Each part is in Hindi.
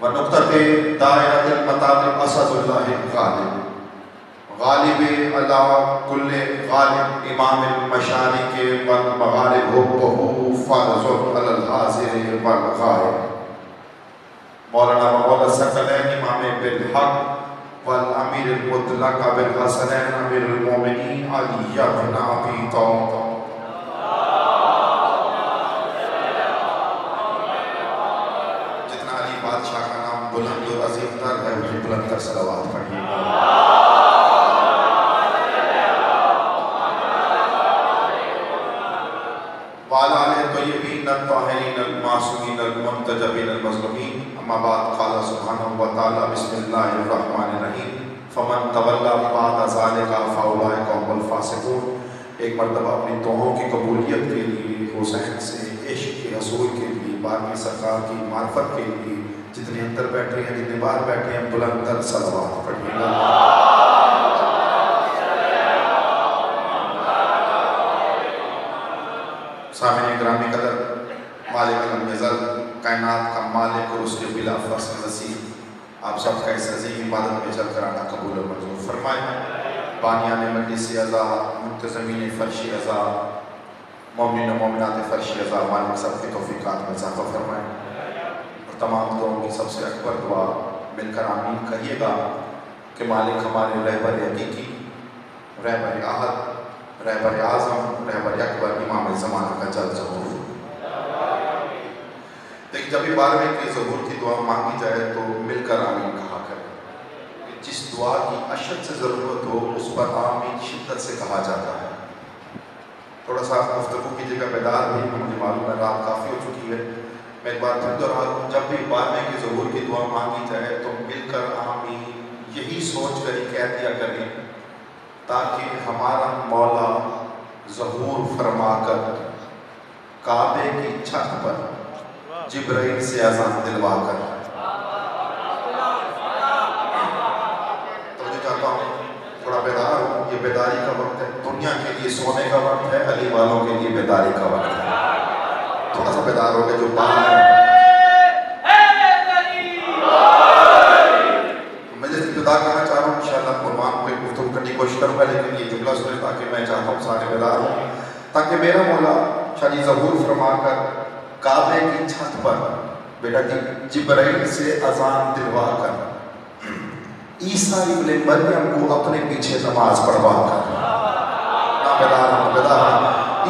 वनुक़्तते दायरतिल मतालिब असदुल्लाह गालिब गालिब अला कुल्ले गालिब इमामिल मशारिक़ वल मग़ारिब हुब्बुहु फ़र्ज़ुन अलल हाज़िर वल गाइब। मौलाना मौला सकलैन इमाम बिल हक़ वल अमीरुल मुतलक़ अबिल हसनैन अमीरुल मोमिनीन अली इब्न अबी तालिब। जितना अली बादशाह का नाम बुलंद और अज़ीम तर है, उतनी बुलंद तर सलावत पढ़िएगा। वाला आले तय्यबीन अत्ताहिरीन अल-मासूमीन अल-मुंतजबीन अल-मज़लूमीन। अम्मा बाद क़ाला सुब्हानहु व तआला बिस्मिल्लाहिर रहमानिर रहीम फमन तवल्ला बअद ज़ालिका फ़उलाइका हुमुल फ़ासिक़ून। एक मरतबा अपनी दुआओं की कबूलियत के लिए, हुसैन से इश्क़ के रसूल के लिए, बारहवीं सरकार की मार्फत के लिए जितने अंदर बैठे हैं, जितने बाहर बैठे हैं, बुलंद तर सलावत पढ़िएगा। सामने ग्रामी कदर मालिक अलम कायनात का मालिक और उसके बिला फसल वसीम, आप सबका इस अज़ीम इबादत में चल कर आना कबूल और मंजूर फरमाए। बानियान मजलिस अज़ा, मुंतज़मीन फ़र्शी अज़ा, मोमिनीन व मोमिनात फ़र्शी अज़ा, मालिक सबके तौफ़ीक़ात में इज़ाफ़ा फरमाए। और तमाम दुआओं की सबसे अकबर दुआ मिलकर आमीन कहिएगा कि मालिक हमारे रहबर हकीकी, रहबर आहद, रहबर आज़म, रहबर अकबर, इमाम ज़माना का जल ज़हूर। लेकिन जब भी बारहवीं के ज़हूर की दुआ मांगी जाए तो मिलकर आमीन कहा करें। जिस दुआ की अशद से ज़रूरत हो उस पर आमीन शिद्दत से कहा जाता है। थोड़ा सा गुफ्तगू की जगह बेदार भी, मुझे मालूम है रात काफ़ी हो चुकी है। मैं एक बार फिर दोहराऊं, जब भी बारहवीं के ज़हूर की दुआ मांगी जाए तो मिलकर आमीन यही सोच कर ही कह दिया करें ताकि हमारा मौला ज़हूर फरमाकर काबे की छत पर जिब्राइल से अज़ान दिलवा कर, तो मैं चाहता हूँ थोड़ा बेदार हो। ये बेदारी का वक्त है, दुनिया के लिए सोने का वक्त है, अली वालों के लिए बेदारी का वक्त है। थोड़ा सा बेदार हो गए जो बाहर है। मैं जैसे बेदार करना चाह रहा हूँ, इंशाअल्लाह कुर्बान पे गुफ्तगू करने की कोशिश करूँगा, लेकिन ये जुमला सुने ताकि मैं चाहता हूँ सारे बेदार हों, ताकि मेरा मौला शादी ज़हूर फरमाकर काबे की छत पर बेटा जिब्राइल से अज़ान दिलवा कर ईसा इब्ने मरियम को अपने पीछे नमाज पढ़वा कर,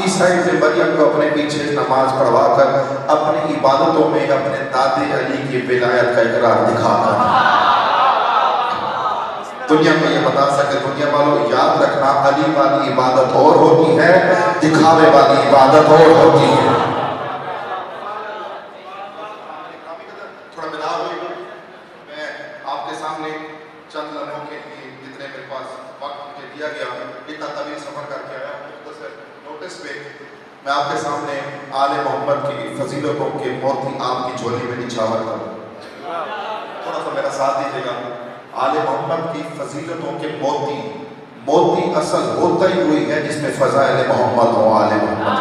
ईसा इब्ने मरियम को अपने पीछे नमाज पढ़वा कर अपनी इबादतों में अपने दादे अली की विलायत का इकरार दिखाकर दुनिया में ये बता सके, दुनिया वालों याद रखना, अली वाली इबादत और होती है, दिखावे वाली इबादत और होती है। थोड़ा बेदार हो, मैं आपके सामने चंद लम्हों के लिए, जितने मेरे पास वक्त मुझे दिया गया, इतना तवील सफर करके आया हूँ, नोटिस पे मैं आपके सामने आले मोहम्मद की फजीलतों के मोती आपकी झोली में निछावर करूँ। थोड़ा सा मेरा साथ दीजिएगा। आले मोहम्मद की फजीलतों के मोती, मोती असल होता ही हुई है जिसमें फज़ाइल मोहम्मद हो। आले मोहम्मद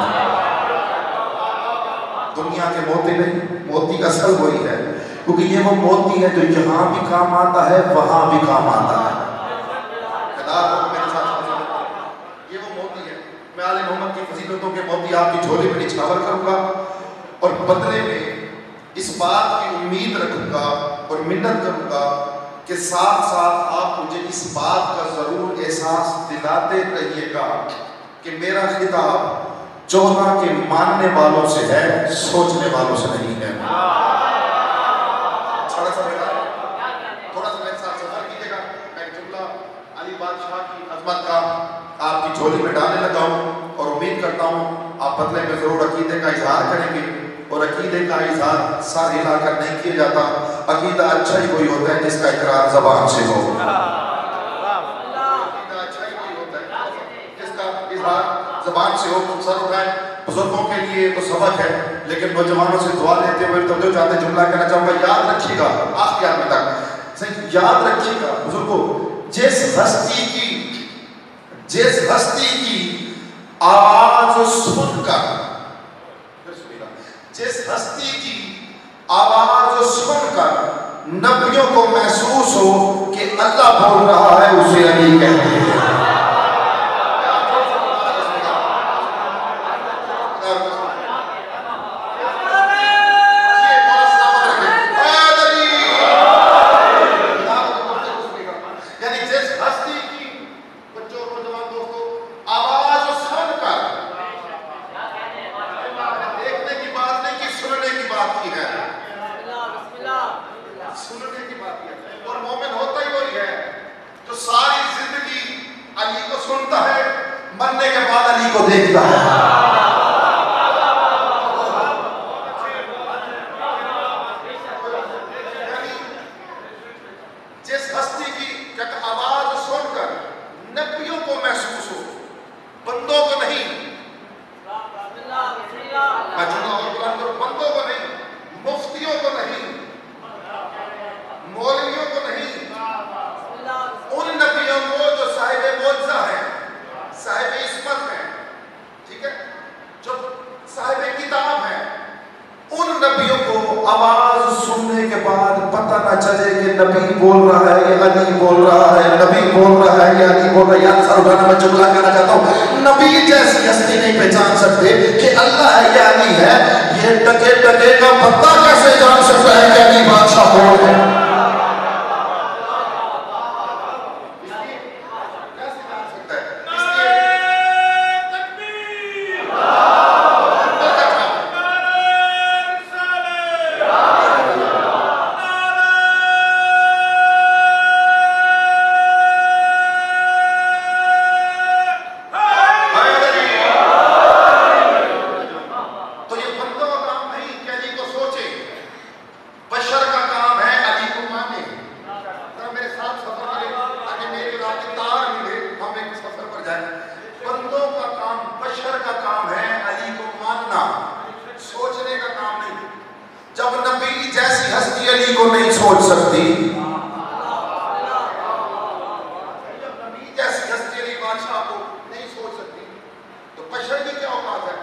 दुनिया के मोती नहीं, मोती असल वही है, क्योंकि ये वो मोती है जो यहाँ भी काम आता है, वहाँ भी काम आता है। ये वो मोती है। मैं आले मोहम्मद की फजीलतों के मोती आपकी झोली में निछावर करूँगा और बदले में इस बात की उम्मीद रखूँगा और मिन्नत करूँगा कि साथ साथ आप मुझे इस बात का ज़रूर एहसास दिलाते रहिएगा कि मेरा खिताब 14 के मानने वालों से है, सोचने वालों से नहीं है। थोड़ा सा मेरे साथ सफर कीजिएगा। मैं जुमला अली बादशाह की अज़मत का आपकी झोली में डालने लगा हूँ और उम्मीद करता हूँ आप बदले में ज़रूर अकीदे का इजहार करेंगे। और अकीदे का इजहार सर हिलाकर नहीं किया जाता। अकीदा अच्छा ही कोई होता है जिसका इकरार ज़बान से हो। अकीदा अच्छा ही कोई होता है जिसका इजहार ज़बान से हो। सर उठाएं। बुजुर्गों के लिए तो सबक है, लेकिन नौजवानों से दुआ लेते हुए तो जो चाहते जुमला कहना चाहूँगा, याद रखिएगा आखिरी आदमी तक सही याद रखिएगा बुजुर्गों, जिस हस्ती की आवाज सुनकर, जिस हस्ती की आवाज सुनकर नबियों को महसूस हो कि अल्लाह बोल रहा है, उसे अली कहते हैं। मरने के बाद अली को देखता है। जिस हस्ती की आवाज सुनकर नबियों को महसूस हो, बंदों को नहीं, बंदों को नहीं, मुफ्तियों को नहीं, मौलवियों को नहीं, उन नबियों को जो साहिब मौजज़ा है, साहिब इस्मत है, ठीक है, जो साहिब किताब है, उन नबियों को आवाज सुनने के बाद पता ना चले कि नबी बोल रहा है या अली बोल रहा है, नबी बोल रहा है या अली बोल रहा है। यार सर उठाना, मैं जुमला कहना चाहता हूँ, नबी जैसी हस्ती नहीं पहचान सकते कि अल्लाह है या अली है। ये टके टके का बंदा कैसे जान सकता है कि अली बादशाह बोल रहे हैं? जब नबी जैसी हस्ती अली को नहीं सोच सकती, जब नबी जैसी हस्ती अली बादशाह को नहीं सोच सकती, तो बशर की क्या औकात है?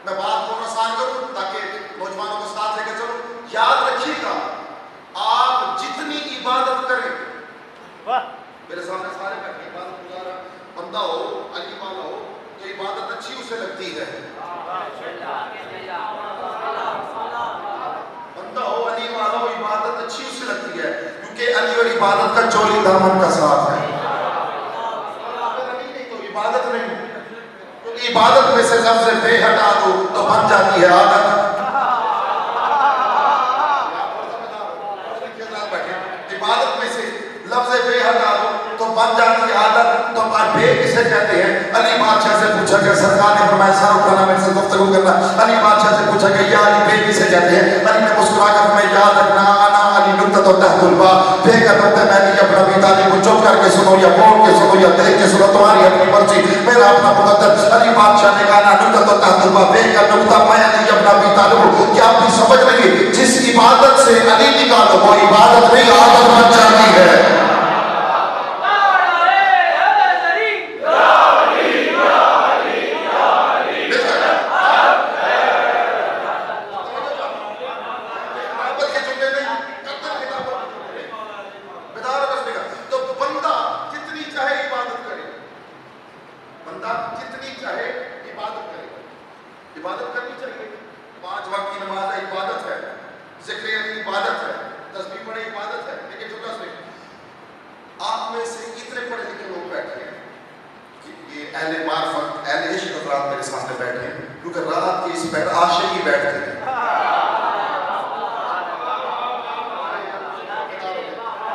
मैं बात को आसान करूं ताकि नौजवानों को साथ लेकर चलूं। याद रखिएगा, आप जितनी इबादत करें, मेरे सामने सारे बैठे इबादत गुजार बंदा हो, अली वाला हो, तो इबादत अच्छी उसे लगती है। बंदा हो, अली वाला हो, इबादत अच्छी उसे लगती है, क्योंकि अली और इबादत का चोली दामन का साथ है। नहीं तो इबादत नहीं, क्योंकि इबादत में से लफ्ज़ बे हटा दो तो बन जाती है आदत। इबादत में से लफ्ज़ बे हटा दो तो बन जाती है आदत। तो बे किसे कहते हैं? अली बादशाह से पूछा गया, सरकार ने फरमाया सर उठाना, मेरे से गुफ्तगू करना। अली बादशाह से पूछा गया, या अली बे किसे कहते हैं? अली ने मुस्कुराकर फरमाया, याद रखना, आना अली नुक्ता तहतुल बा, बे का मतलब मैं नहीं अपना पिताजी को चुप करके सुनो या बोल के सुनो या देख के सुनो, तुम्हारी अपनी मर्जी, मेरा अपना मुकद्दर। अली बादशाह ने कहा, नुक्ता तहतुल बा, बे का नुक्ता मैं नहीं अपना पिताजी को। क्या आप भी समझ रही है? जिस इबादत से अली निकालो वो इबादत नहीं, आदत बन जाती है। इबादत करनी चाहिए। 5 वक्त की नमाज है, इबादत है, ज़िक्र इबादत है, तस्बीह पढ़े इबादत है। लेकिन छोटा सा आप में से इतने पढ़े लिखे लोग बैठे हैं कि ये अहले मार्फत, अहले इश्क हज़रात मेरे सामने बैठे हैं, क्योंकि रात के इस पैर आशिक ही बैठते हैं।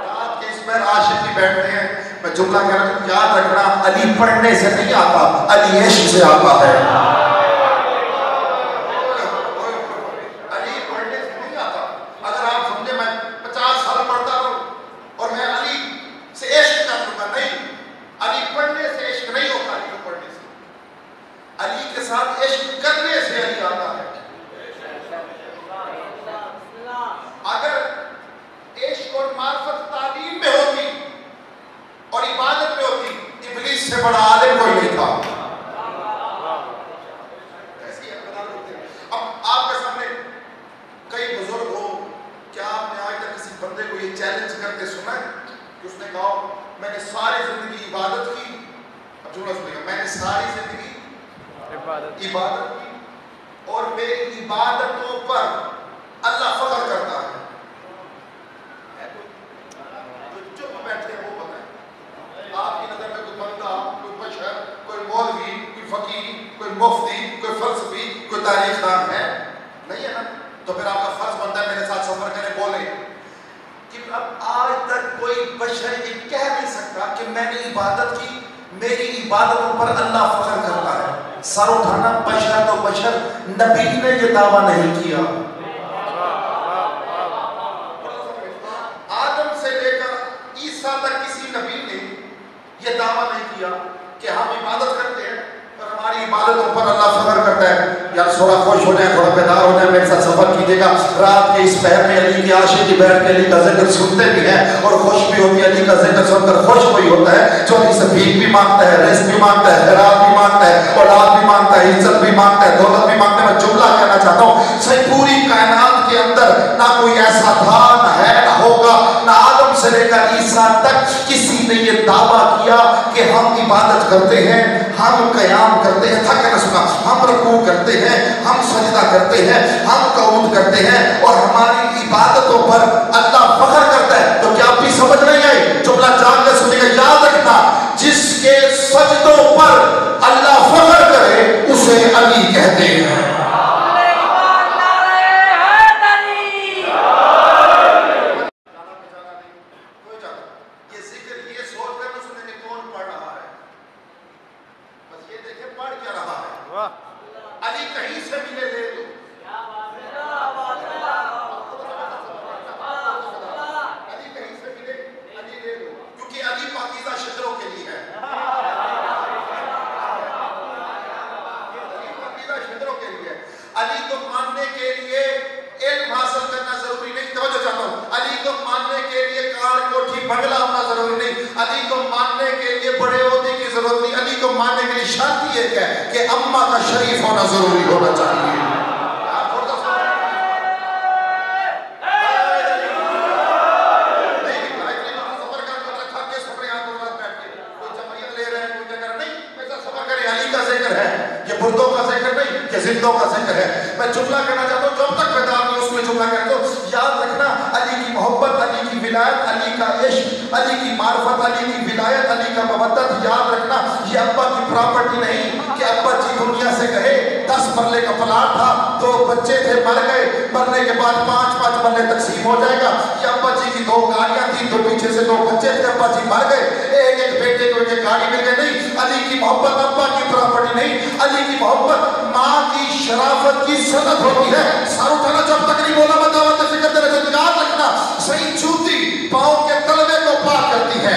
रात के इस पैर आशिक ही बैठते हैं। मैं जुमला कह रहा हूँ, याद रखना, अली पढ़ने से नहीं आता, अली इश्क से आता है। साथ इश्क करने से अली आता है। अगर इश्क और मार्फत तालीम में होती और इबादत में होती, इब्लीस से बड़ा आलिम कोई नहीं था। बंदे को ये चैलेंज करते सुना है कि उसने कहा मैंने सारी जिंदगी इबादत की, अब जुमला सुनेगा, मैंने सारी जिंदगी इबादत की और मेरी इबादतों पर अल्लाह फख्र करता है। जो चुप बैठे हैं वो बताएं, आपकी नजर में कोई बंदा, कोई बशर, कोई मौलवी, कोई फकीर, कोई मुफ्ती, कोई फलसफी, कोई तारीखदान है? नहीं है ना? तो फिर आपका फर्ज बनता है मेरे साथ सफर करें, बोले कि अब आज तक कोई बशर ये कह नहीं सकता कि मैंने इबादत की, मेरी इबादतों पर अल्लाह फख्र करता है। सर उठाना, बशर तो बशर, नबी ने ये दावा नहीं किया। आदम से लेकर ईसा तक किसी नबी ने ये दावा नहीं किया कि हम इबादत करते हैं और हमारी इबादतों पर अल्लाह फख्र करता है। यार थोड़ा खुश हो जाए, थोड़ा बेदार हो जाए, मेरे साथ सफर कीजिएगा। रात के इस पहर में अली की आशिकी बैठ के अली का जिक्र सुनते भी हैं और खुश भी होती है। अली का जिक्र सुनकर खुश कोई होता है जो अली से भीख भी मांगता है, रिज़्क भी मांगता है, खैरात भी मांगता है, औलाद भी मांगता है, इज्जत भी मांगता है, दौलत भी मांगता है। मैं जुमला कहना चाहता हूँ, सही पूरी कायनात के अंदर ना कोई ऐसा था, ना है, ना होगा, ना आदम से लेकर ईसा तक किसी ने ये दावा किया कि हम इबादत करते हैं, हम कयाम करते हैं, थक न सुना, हम रुकू करते हैं, हम सजदा करते हैं, हम कऊद करते हैं और हमारी इबादतों पर अल्लाह फख्र करता है। तो क्या आप भी समझ नहीं आई? जुमला जान कर सुनिएगा, याद रखना, जिसके सजदों पर अल्लाह फख्र करे उसे अली कहते हैं। अली कहीं से मिले ले लो, अली कहीं से मिले, अली ले लो, क्योंकि अली पाकीज़ा शक्लों के लिए है। अली पाकीज़ा शक्लों के लिए है। अली को मानने के लिए इल्म हासिल करना जरूरी नहीं। तवज्जो चाहता हूं, अली को मानने के लिए कार, कोठी, बंगला होना जरूरी नहीं। अली को मानने के लिए बड़े ओहदे की जरूरत नहीं। अली को मानने के लिए शर्त यह है कि अम्मा का शरीफ होना जरूरी होना चाहिए। मुर्दों का जिक्र नहीं, कि जिंदों का जिक्र है। मैं जुमला कहना चाहता हूँ, जब तक बेदार नहीं उसमें जुमला कहता हूँ। याद रखना, अली की मोहब्बत, अली की विलायत, अली का इश्क, अली की मार्फत, अली की विलायत, अली का मवद्दत, याद रखना ये अब्बा की प्रॉपर्टी नहीं कि अब्बा जी दुनिया से कहे 10 मरले का प्लाट था, 2 बच्चे थे, मर गए, मरने के बाद 5-5 मरले तकसीम हो जाएगा। ये अब्बा जी की 2 गाड़ियां थी, 2 पीछे से 2 बच्चे थे, अब्बा जी मर गए, एक बेटे को एक गाड़ी मिल गई। नहीं, अली की मोहब्बत अब्बा की प्रॉपर्टी नहीं, अली की मोहब्बत माँ की शराफत की सनत होती है। सर उठाना, जब तक नहीं बोला मैं दावत फिक्र तेरे से याद रखना, सही जूती पाँव के तलवे को पार करती है,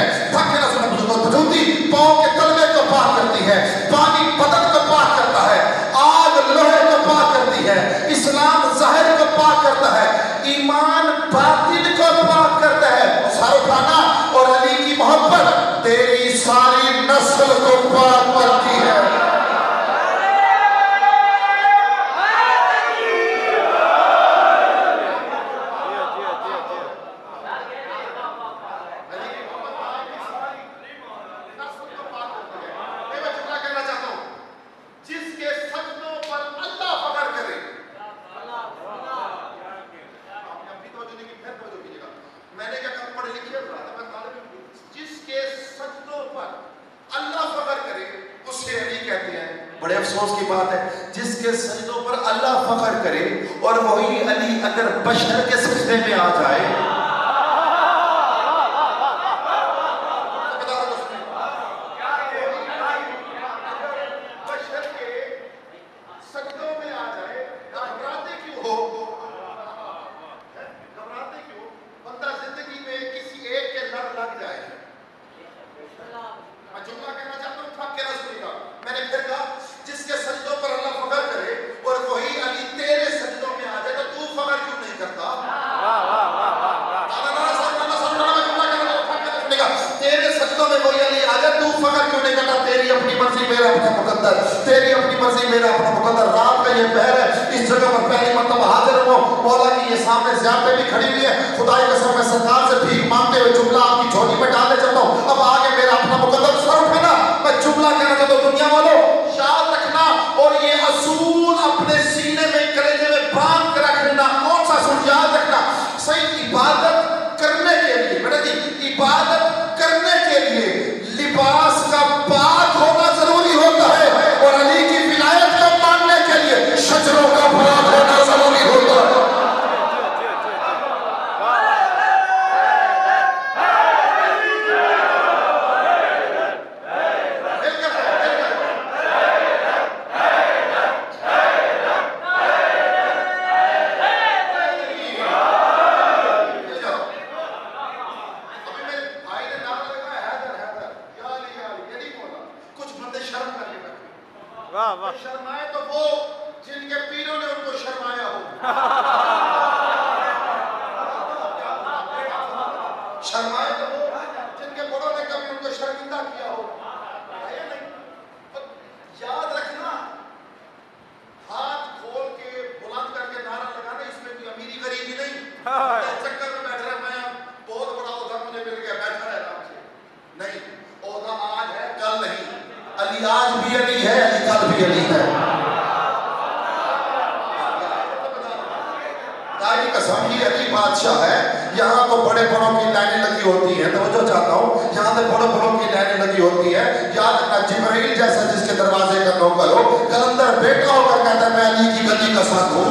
जूती पाँव के तलवे को पार करती है, पानी बदन को पार करता है, आग लोहे को पार करती है, इस्लाम ज़ाहिर को पार करता है, ईमान बातिन को पार करता है। सर उठाना, और अली की मोहब्बत तेरी सारी नस्ल को पार करती है। बड़े अफसोस की बात है, जिसके सजदों पर अल्लाह फख्र करे और वही अली अगर बशर के सजदे में आ जाए, बशर के सजदों में आ जाए, घबराते क्यों हो? घबराते क्यों? बंदा जिंदगी में किसी एक के लग जाए। मैं जुमला कहना चाहता हूँ, थक के ना सुनिएगा। मैंने फिर कहा, जिसके सजदों पर अल्लाह फख्र करे और वही अली तेरे सजदों में आ जाए, तो तू फख्र क्यों नहीं करता? कदों में वही अली आ जाए, तू फकर क्यों नहीं करता? तेरी अपनी मर्जी मेरा अपना मुकद्दर, तेरी अपनी मर्जी मेरा अपना मुकद्दर। रात का ये पहर है, इस जगह पर पहली मतलब हाजिर हो मौला की ये सामने ज़ियारतें भी खड़ी हुई है। खुदाई कसम मैं सरकार से भीख मांगते हुए जुमला आपकी झोली में डालने चाहता हूँ। अब आगे मेरा अपना मुकद्दर सर उठाना, मैं जुमला कहना चाहता हूँ। दुनिया वालों याद रखना, और ये असूल अपने सीने में कलेजे में बांध कर रखना। कौन सा असूल याद रखना? सही इबादत करने के लिए, बेटा जी, इबादत करने के लिए लिबास का पाक होना जरूरी होता है, और अली की विलायत को मानने के लिए शजरों का पाक होना जरूरी होता है। शर्माए तो वो जिनके पीरों ने उनको शर्माया हो। शर्माए तो वो जिनके बड़ों ने कभी उनको शर्मिंदा किया हो। याद रखना, हाथ खोल के बुलंद करके नारा लगाना, इसमें कोई अमीरी गरीबी नहीं। चक्कर में बैठ रहा मैं बहुत बड़ा ओहदा मुझे मिल गया, बैठा है आराम से। नहीं, ओहदा आज है कल नहीं। अली आज भी अली है, अली कल भी अली है। कसम ही अली बादशाह है। यहाँ तो बड़े बड़ों की लाइनें लगी होती हैं, तवज्जो चाहता हूँ, यहाँ पे बड़े बड़ों की लाइनें लगी होती है। याद रखना, जिब्राइल जैसा जिसके दरवाजे का नौकर हो, कलंदर बेटा होकर कहता है मैं अली की गली का साथ हूँ।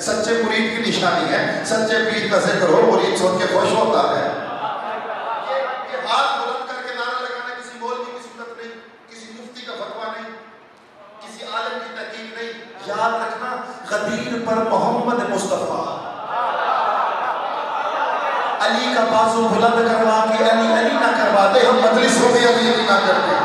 सच्चे मुरीद की निशानी है, सच्चे पीर का जिक्र हो, मुरीद सुन के खुश होता है। ये हाथ बुलंद करके नारा लगाना किसी मौलवी की सुन्नत नहीं, किसी मुफ्ती का फतवा नहीं, किसी आलिम की तहकीक नहीं। याद रखना, गदीर पर मोहम्मद मुस्तफा अली का बाजू बुलंद करवा के अली अली ना करवाते, हम मजलिसों में अली अली ना करते।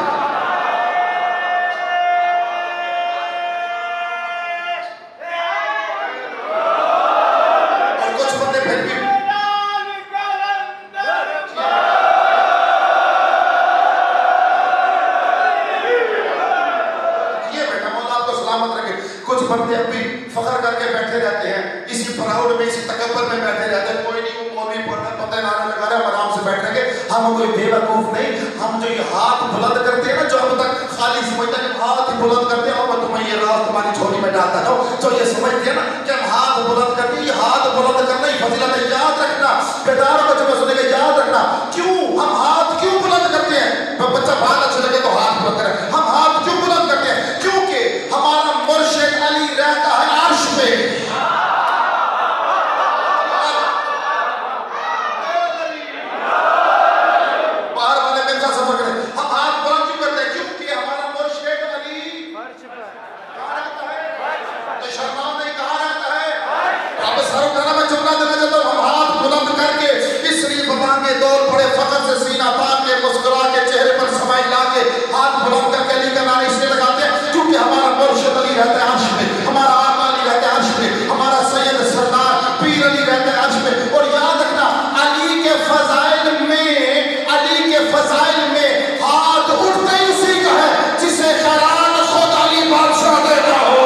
कुछ बंदे अब भी फखर करके बैठे रहते हैं, इसी प्राउड में, इसी तकब्बर में बैठे रहते हैं। कोई नहीं, वो मौलवी पढ़ना पता नारा लगा रहा है, आराम से बैठेंगे। हम कोई बेवकूफ नहीं। हम जो ये हाथ बुलंद करते हैं ना, जो अब तक खाली समझते हैं हाथ ही बुलंद करते हैं, और मैं तुम्हें ये रात तुम्हारी झोली में डालता हूँ, जो ये समझते हैं ना कि हम हाथ बुलंद करते हैं, ये हाथ बुलंद करना ही फजीलत है। याद रखना, बेदार को जब सुनेगा याद रखना, क्यों हम हाथ क्यों बुलंद करते हैं? बच्चा बात अच्छे लगे तो हाथ बुलंद करें। हम हाथ क्यों बुलंद करते हैं? क्योंकि हमारा मुर्शिद अली रहता है अर्श पे। बाहर वाले में क्या समझ रहे? हम हाथ बुलंद क्यों करते हैं? क्योंकि हमारा मुर्शिद अली कहाँ रहता है? तो शर्माओ नहीं, कहाँ रहता है? अब सर उठाना, मैं जुमला देना चाहता हूँ। हम हाथ बुलंद करके इस रीबा के दौर बड़े फख्र से सीना तान के मुस्कुरा के चेहरे पर समाई ला के हाथ बुलंद करके अली का नारा इसलिए लगाते हैं क्योंकि हमारा मुर्शिद अली रहता है अर्श में, हमारा आका अली रहता है अर्श में, हमारा सैयद सरदार पीर अली रहता है अर्श में। और याद रखना, अली के फजाइल में हाथ उठते ही उसी का है जिसे करार खुद अली बादशाह देता हो।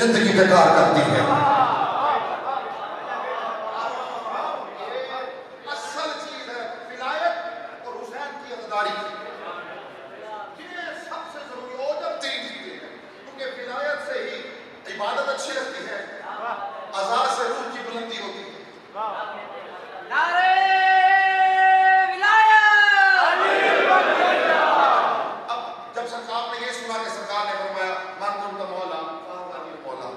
जिंदगी बेकार करती है। असल चीज है विलायत और हुसैन की अज़दारी। ये सबसे जरूरी औजब तीन चीजें हैं, क्योंकि विलायत से ही इबादत अच्छी लगती है, अज़ा से रूह की बुलंदी होती है। नारे विलायत। अब जब सरकार ने ये सुना कि सरकार ने फरमाया मन कुंत मौला मौला,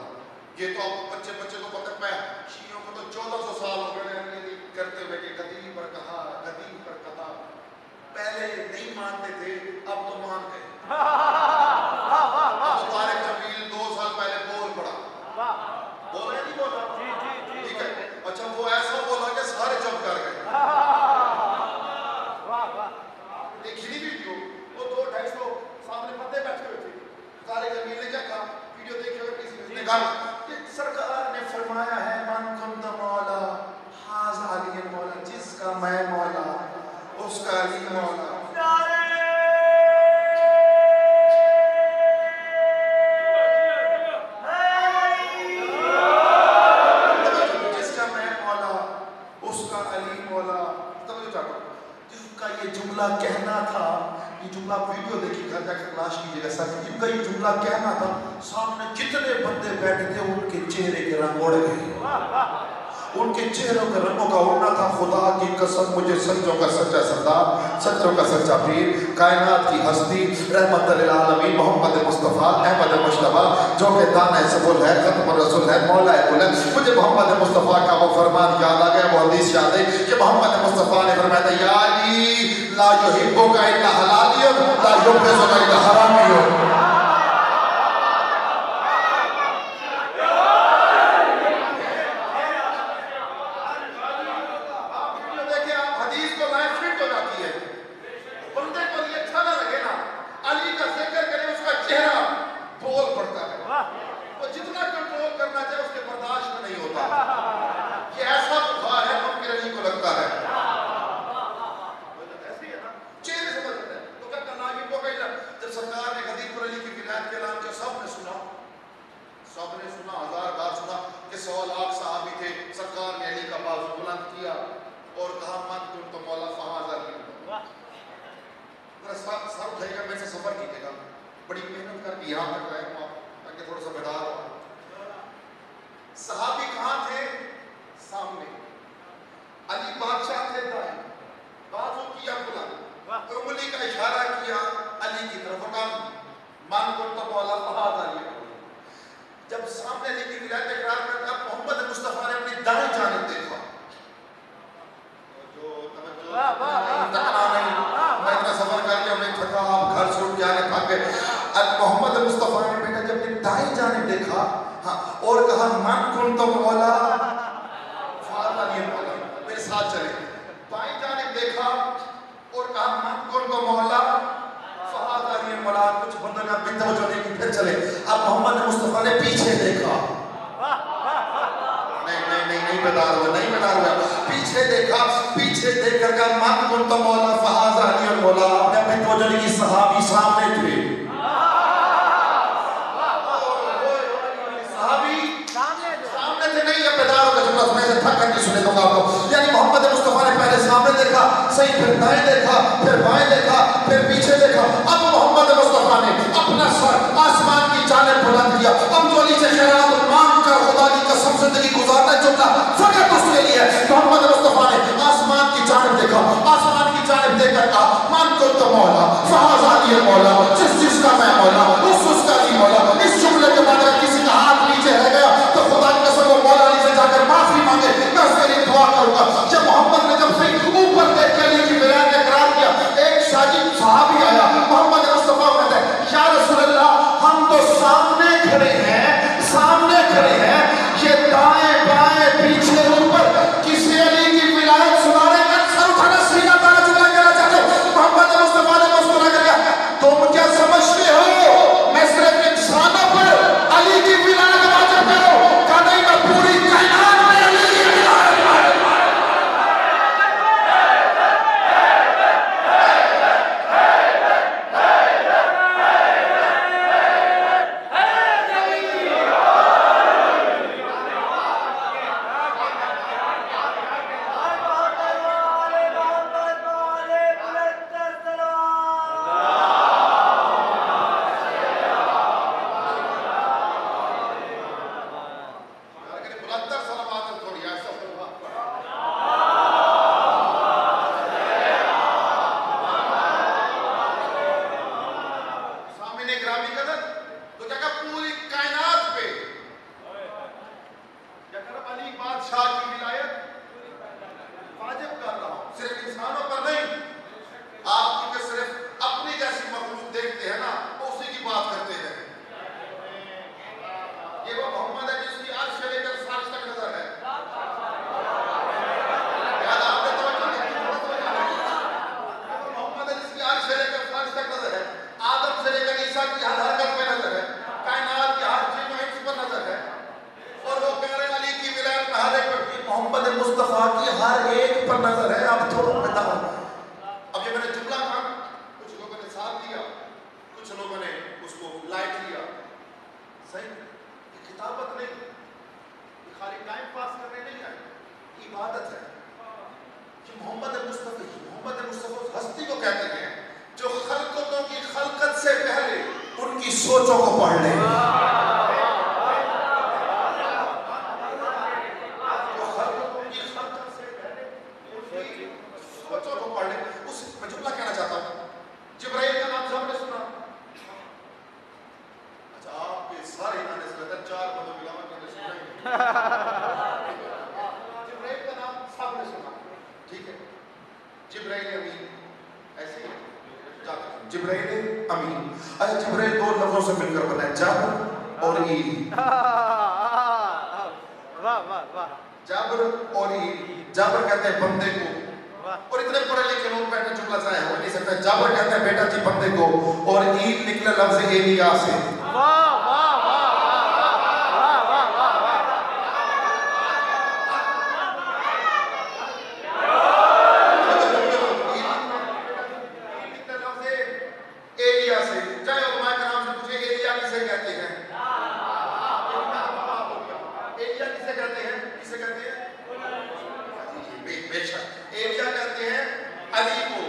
ये तो अब बच्चे को पता है, शियों को तो 1400 साल हो गए ये करते हुए कि कदीम पर कहा, कदीम पर कहा। पहले नहीं मानते थे, अब तो मान गए। अब तो तारिक जमील 2 साल पहले बोल पड़ा, बोल रहे नहीं बोला, ठीक है। अच्छा वो ऐसा बोला कि सारे चुप कर गए। देखी नहीं वीडियो, वो 200-250 सामने बंदे बैठे हुए थे, तारिक जमील ने क्या कहा, वीडियो देखे हुए किसी ने कहा कि सरकार ने फरमाया है मन कुंत मौला हाज़ा अली मौला, जिसका मैं मौला उसका अली मौला। जिसका मैं मौला उसका अली मौला। तब जिसका ये जुमला कहना था, ये जुमला वीडियो देखिए, घर जाकर तलाश कीजिएगा सर, जिनका ये जुमला कहना था, सामने जितने बंदे बैठे थे उनके चेहरे के रंग उड़ गए, उनके चेहरों के रंगों का उड़ना था। खुदा की कसम, मुझे सच्चों का सच्चा सरदार, सच्चों का सच्चा पीर, कायनात की हस्ती, रहमत लिल आलमीन मोहम्मद मुस्तफ़ा अहमद मुश्तबा, जो कि दाना सबुल है, खत्म रसूल है, मौला कुल है। मुझे मोहम्मद मुस्तफ़ा का वो फरमान याद आ गया, वो हदीस याद है कि मोहम्मद मुस्तफ़ा ने फरमाया था, या अली ला युहिब्बुका इल्ला हलालियुन ला युबग़िज़ुका इल्ला हरामियुन। सबने सुना, 1000 बार सुना कि 100 लाख सहाबी थे, सरकार ने अली का बाजू बुलंद किया और कहा मन तुम तो मौला फहाज़ा अली। सर उठाएगा, मेरे से सफर कीजिएगा, बड़ी मेहनत करके यहाँ तक आए हूँ ताकि थोड़ा सा बेदार हो। सहाबी कहाँ थे? सामने। अली बादशाह थे दाएं, बाजू किया बुलंद, उंगली का इशारा किया अली की तरफ, मन को तो मौला फहाज़ा अली। जब सामने अली की विलायत इकरार करता, मोहम्मद मुस्तफ़ा ने अपनी दाएं जानिब देखा, जो मैं इतना सफर करके मैं थका, आप घर से उठ जाने थक गए। मोहम्मद मुस्तफ़ा ने बेटा जब अपनी दाएं जानिब देखा, हाँ, और कहा मन कुन तो मौला फहाज़ा अली मौला, मेरे साथ चले। बाएं जानिब देखा और कहा मन कुन तो मौला फहाज़ा अली मौला। कुछ बंदों ने अपनी तवज्जो नहीं की, फिर चले। अब मोहम्मद मुस्तफ़ा ने पीछे देखा, नहीं बेदार हुआ, पीछे देखा, पीछे देखकर कहा मन कुन तो मौला फहाज़ा अली मौला। अपने अपनी तवज्जो की सहाबी सामने थे, सहाबी सामने थे, नहीं अब बेदार होकर जुमला सुने से थक करके सुने दूंगा आपको। यानी मोहम्मद मुस्तफ़ा ने पहले सामने देखा, सही, फिर दाएं देखा, फिर बाएं देखा, फिर पीछे देखा। अब मोहम्मद मुस्तफ़ा ने अपना सर आसमान की जानिब बुलंद किया। अब जो अली से खैरात मांग कर खुदा की कसम जिंदगी गुजारना चाहता फकत उसके लिए है। मोहम्मद मुस्तफ़ा ने आसमान की जानिब देखा, आसमान की जानिब देखकर कहा मन को तो मौला फहाज़ा अली मौला, जिसका मैं मौला उसका अली मौला। इस जुमले के बाद अगर किसी का हाथ नीचे रह गया तो खुदा की कसम वो मौला अली से जाकर माफी मांगे, मैं उसके लिए दुआ करूंगा। जब मोहम्मद ने जब सही ऊपर देख कर अली की विलायत इकरार किया, एक साजिद सहाबी आया, मोहम्मद मुस्तफ़ा कहते हैं या रसूल अल्लाह, हम तो सामने खड़े हैं, ये दाएं बाएं पीछे ऊपर किसी अली की विलायत सुना रहे हैं। सर उठाना, सीना ताना चुका कहना चाहते हो। मोहम्मद एक पर नजर है, अब तो बताओ। अब ये मैंने जुमला कहा, कुछ लोगों ने साथ दिया, कुछ लोगों ने उसको लाइट लिया। सही, ये किताबत नहीं, ये खाली टाइम पास करने नहीं आए, इबादत है। ये मोहम्मद मुस्तफा उस हस्ती को कहते हैं जो खलकतों की खलकत से पहले उनकी सोचों को पढ़ ले। जिब्राइल का नाम सबने सुना? अच्छा, आपके सारे नाने से लेकर 4 बंदों मिलावा के सुना। जिब्राइल का नाम सबने सुना, ठीक है। जिब्राइल अमीन, ऐसे ही जिब्राइल अमीन। अच्छा, जिब्राइल 2 लफ्जों से मिलकर बना है, जाबर और ईद। वाह वाह वाह। जाबर और ईद। जाबर कहते हैं बंदे को, और इतने पढ़े लिखे लोग बैठे जुमला सा हो नहीं सकता। जाबर कहते हैं बेटा जी बंदे को, और ईद निकला लफ्ज एलिया से। वाह वाह वाह वाह वाह वाह वाह। निकला लफ्ज एलिया से। चाहे उलमा कराम से पूछे एलिया किसे कहते हैं? एलिया किसे कहते हैं? किसे कहते हैं? बेशक एलिया कहते हैं अली को।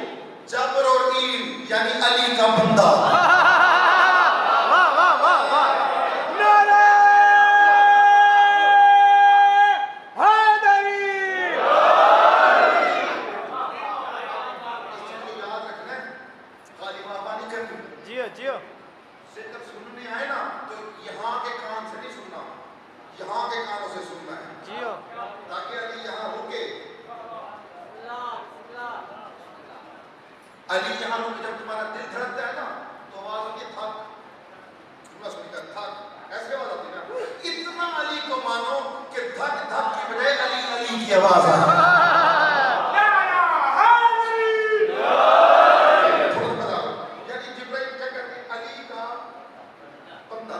जबर और ईद यानी अली का बंदा। वाह वाह वाह वाह। नारे हैदरी। इस चीज को याद रखना, खाली वाहवाही करनी। जियो जियो। जब सुनने आए ना तो यहाँ के कान से नहीं सुनना, यहाँ के कानों से सुनना है। जियो। ताकि अली यहाँ रुके। अली यहाँ रुके, जब तुम्हारा दिल धड़कता है ना तो आवाज आती है थक। सुनकर थक, ऐसे आवाज आती है ना। इतना अली को मानो कि धक धक की बजाय अली अली की आवाज आ रही है। यानी जिब्राइल क्या कहते हैं? अली का बंदा।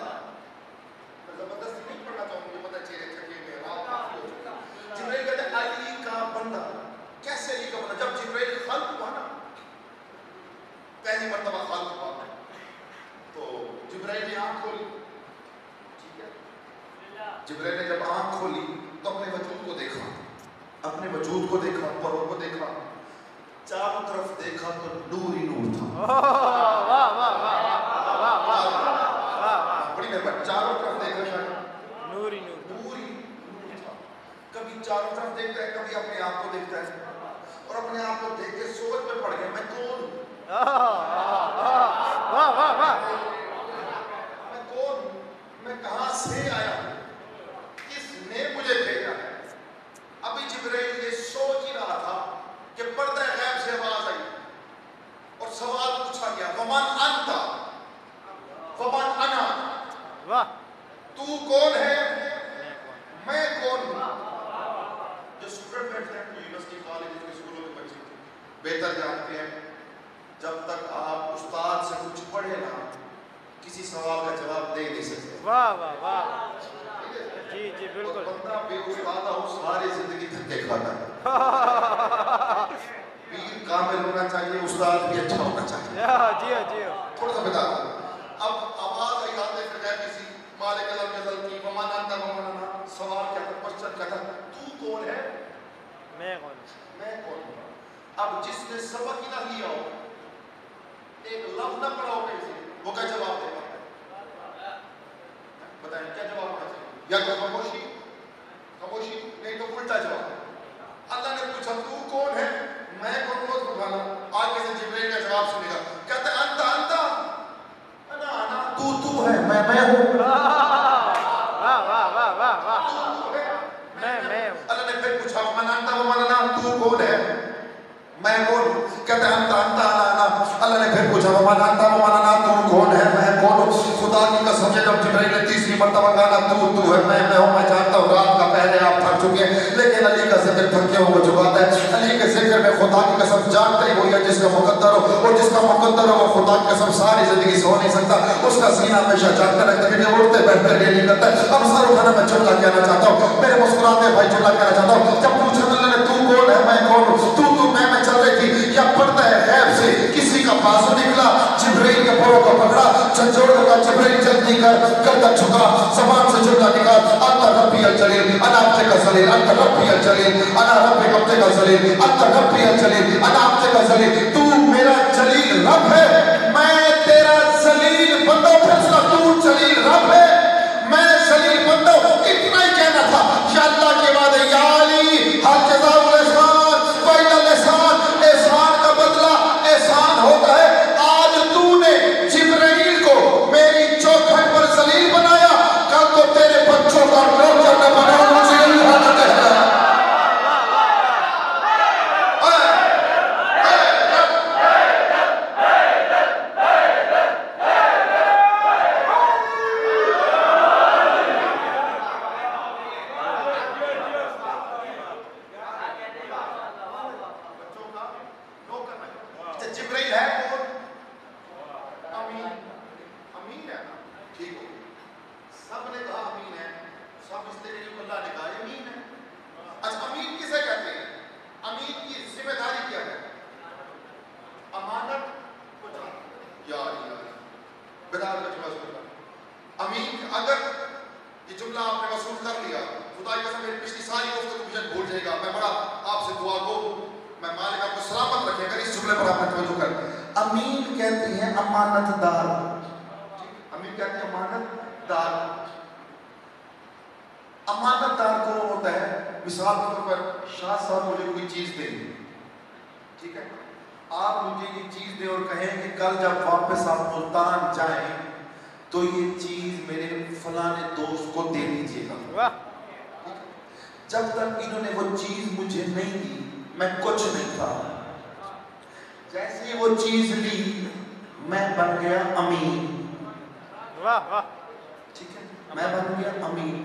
जबरदस्ती नहीं पढ़ना चाहूंगा, मुझे पता चेहरे थके हुए रात काफी हो चुकी है। जिब्राइल कहते हैं अली का बंदा। कैसे अली का बंदा? जब जिब्राइल खल्क हुआ ना, पहली मर्तबा खल्क हुआ तो जिब्राइल ने आंख खोली, ठीक है। जिब्राइल ने जब आंख खोली तो अपने वजूद को देखा, अपने वजूद को देखा, परों को देखा, चारों तरफ देखा तो नूर ही नूर था। वाह वाह वाह वाह वाह। बड़ी मेहरबानी। चारों तरफ देखा, नूर ही नूर नूर था। कभी चारों तरफ देखता है, कभी अपने आप को देखता है, और अपने आप को देख के सोच में पड़ गया, मैं कौन हूं? वाह वाह वाह। मैं कौन हूं? मैं कहां से आया हूं? किसने मुझे भेजा है? अभी जिब्राइल ये सोच ही रहा था कि पर्दा गैब से आवाज आई और सवाल पूछा गया, वमन अंता वमन अना। वाह। तू कौन है? मैं कौन हूं? जो स्टूडेंट बैठते हैं यूनिवर्सिटी कॉलेज के स्कूलों में बच्चे बेहतर जानते हैं, जब तक आप उस्ताद से कुछ पढ़े ना किसी सवाल का जवाब दे नहीं सकते। वाह वाह वाह। जी जी बिल्कुल। बंदा बेउस्तादा हो सारी जिंदगी धक्के खाता है। पीर कामिल होना चाहिए, उस्ताद भी अच्छा होना चाहिए। जियो जियो। थोड़ा सा बता दो। अब आवाज आई आते फिर गए किसी मालिक अलम नज़ल की वमान अंता वमान अना। सवाल क्या था? क्वेश्चन क्या था? तू कौन है? मैं कौन? मैं कौन हूं? अब जिसने सबक ही ना लिया हो, एक लफ्ज ना पढ़ा हो कहीं से, वो क्या जवाब देगा? बताएं क्या जवाब होना चाहिए? या तो खामोशी, खामोशी, नहीं तो उल्टा जवाब। अल्लाह ने पूछा तू कौन है? मैं कौन हूं? उठाना। आगे से जिब्राइल का जवाब सुनेगा, कहता है अंता अंता अना अना। तू है, मैं हूं। वाह वाह वाह वाह वाह। तू है, मैं हूं। अल्लाह ने फिर पूछा मन अंता वमन अना, तू कौन है? मैं कौन? कहता है अंता अंता अना अना। अल्लाह ने फिर पूछा वमन अंता वमन अना, तू कौन है? मैं कौन हूं? खुदा की कसम से जब जिब्राइल ने तीसरी मर्तबा कहा तू है, मैं हूं, मैं जानता हूं रात का पहले आप थक चुके हैं, लेकिन अली का जिक्र थके हुए झुकाता है। अली के जिक्र में खुदा की कसम जानते ही वही है जिसका मुकद्दर हो, और जिसका मुकद्दर हो वो खुदा की कसम सारी जिंदगी सो नहीं सकता, उसका सीना हमेशा जानता रहता है कि उड़ते बैठते ये नहीं करता। अब सर उठाना मैं जुमला कहना चाहता हूँ, मेरे मुस्कुराते भाई जुमला कहना चाहता हूँ। जब पूछा अल्लाह ने तू कौन है, मैं कौन हूँ, तू मैं चल रही थी। या पड़ता है गैब से किसी का बाजू निकला, जिब्रील के पैरों को पकड़ा, झंझोड़ लगा, जिब्रील जल्दी कर, गर्दन झुका, जबान से जुमला निकाल, अंत रब्बी अल जलील अना अब्दुका जलील, अंत रब्बी अल जलील अना अब्दुका जलील, अंत रब्बी अल जलील अना अब्दुका जलील। तू मेरा जलील रब है, मैं तेरा जलील बंदा हूं। फैसला, तू जलील रब है, मैं जलील बंदा हूं। इतना ही कहना था। या अल्लाह के वादे, या अली हर जज़ाउल एहसान वइल एहसान, एहसान का बदला एहसान होता है। आज तूने जिब्राइल को मेरी चौखट पर जलील बनाया, कल तो तेरे बच्चों का नौकर न बनाऊं। मुझे यही हालत है। जिब्राइल है कौन? अमीन। अमीन है ना, ठीक हो। सबने कहा अमीन है, सब इसलिए अल्लाह ने कहा अमीन है। अच्छा, अमीन किसे कहते हैं? अमीन की जिम्मेदारी क्या है? अमानत पहुंचाना। यार बेदार का जुमला सुन। अमीन, अगर ये जुमला आपने वसूल कर लिया, खुदा की कसम मेरी पिछली सारी गुफ्तगू मुझे भूल जाएगा। मैं बड़ा आपसे दुआ गो, मैं मालिक आपको सलामत रखे। अगर इस जुमले पर आपने तवज्जो कर। अमीन कहते हैं अमानतदार। अमीन कहते हैं अमानतदार। अमानतदार कौन होता है? मिसाल के तौर पर शाह साहब मुझे कोई चीज दें, ठीक है, आप मुझे ये चीज दें और कहें कि कल जब वापस आप मुल्तान जाएं तो ये चीज मेरे फलाने दोस्त को दे दीजिएगा। जब तक इन्होंने वो चीज मुझे नहीं दी, मैं कुछ नहीं था। जैसे ही वो चीज ली, मैं बन गया अमीन। ठीक है, मैं बन गया अमीन।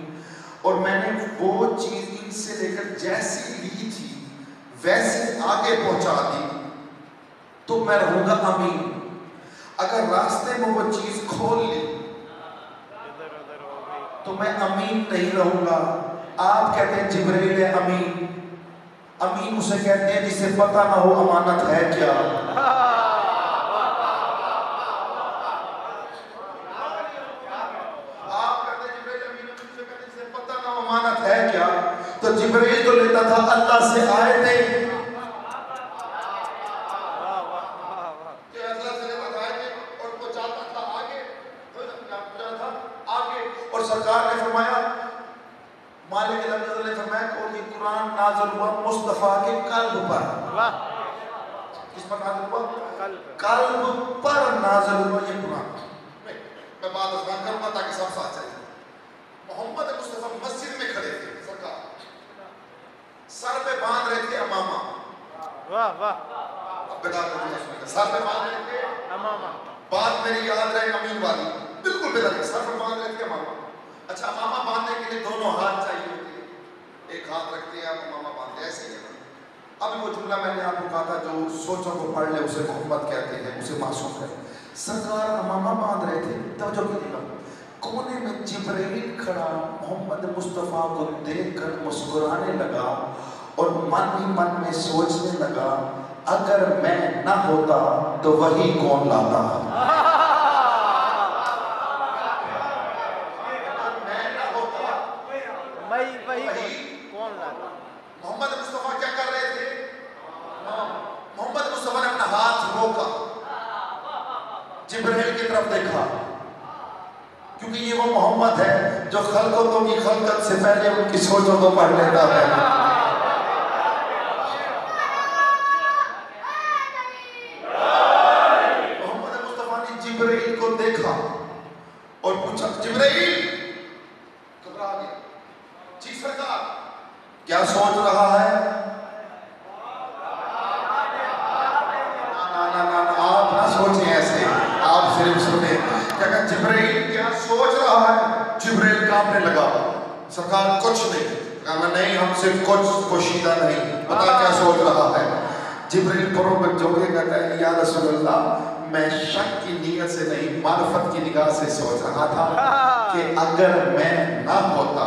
और मैंने वो चीज इनसे लेकर जैसी ली थी वैसे आगे पहुंचा दी, तो मैं रहूंगा अमीन। अगर रास्ते में वो चीज खोल ली तो मैं अमीन नहीं रहूंगा। आप कहते हैं जिब्रील है अमीन। अमीन उसे कहते हैं जिसे पता ना हो अमानत है क्या। आप कहते हैं जिब्रील अमीन, उसे कहते हैं जिसे पता ना हो अमानत है क्या। तो जिब्रील तो लेता था अल्लाह से आए थे, और सरकार ने फरमाया, मालिक ने फरमाया कि ये कुरान नाज़िल हुआ मुस्तफा के कल्ब पर। किस पर नाज़िल हुआ? कल्ब पर नाज़िल हुआ ये कुरान। मैं बात आसान करूंगा ताकि सब साथ चले। मोहम्मद मुस्तफा मस्जिद में खड़े थे, सरकार सर पे बांध रहे थे अमामा। वाह वाह, अब बेटा सर पे बांध रहे थे अमामा। बात मेरी याद रहे अमीन वाली, बिल्कुल बेटा सर पे बांध रहे थे अमामा। अच्छा, अमामा बांधने के लिए दोनों हाथ चाहिए होते हैं, एक हाथ रखते हैं आप, अमामा बांधते ऐसे ही। अभी वो जुमला मैंने आपको कहा था, जो सोचों को पढ़ ले उसे मोहम्मद कहते हैं, उसे मासूम है। सरकार अमामा बांध रहे थे, तवज्जो कीजिएगा। कोने में जिब्रील खड़ा मोहम्मद मुस्तफ़ा को देखकर मुस्कुराने लगा और मन ही मन में सोचने लगा, अगर मैं ना होता तो वही कौन लाता। वही कौन लाता। मोहम्मद मुस्तफा क्या कर रहे थे? मोहम्मद मुस्तफा ने अपना हाथ रोका, जिब्रील की तरफ देखा, क्योंकि ये वो मोहम्मद है जो खलकतों की खलकत से पहले उनकी सोचों को पढ़ लेता है। मोहम्मद मुस्तफा ने जिब्रील को देखा और पूछा, जिब्रील घबरा गया, जी सरकार क्या सोच रहा है? आप ना सोचें ऐसे, आप सिर्फ सुने। क्या जिब्रील क्या सोच रहा है? जिब्रील कांपने लगा, सरकार कुछ नहीं। कहा नहीं, हमसे कुछ पोशीदा नहीं, पता क्या सोच रहा है? जिब्रील परों पर जोके कहता है, या रसूल अल्लाह, मैं शक की नीयत से नहीं, मार्फत की निगाह से सोच रहा था कि अगर मैं ना होता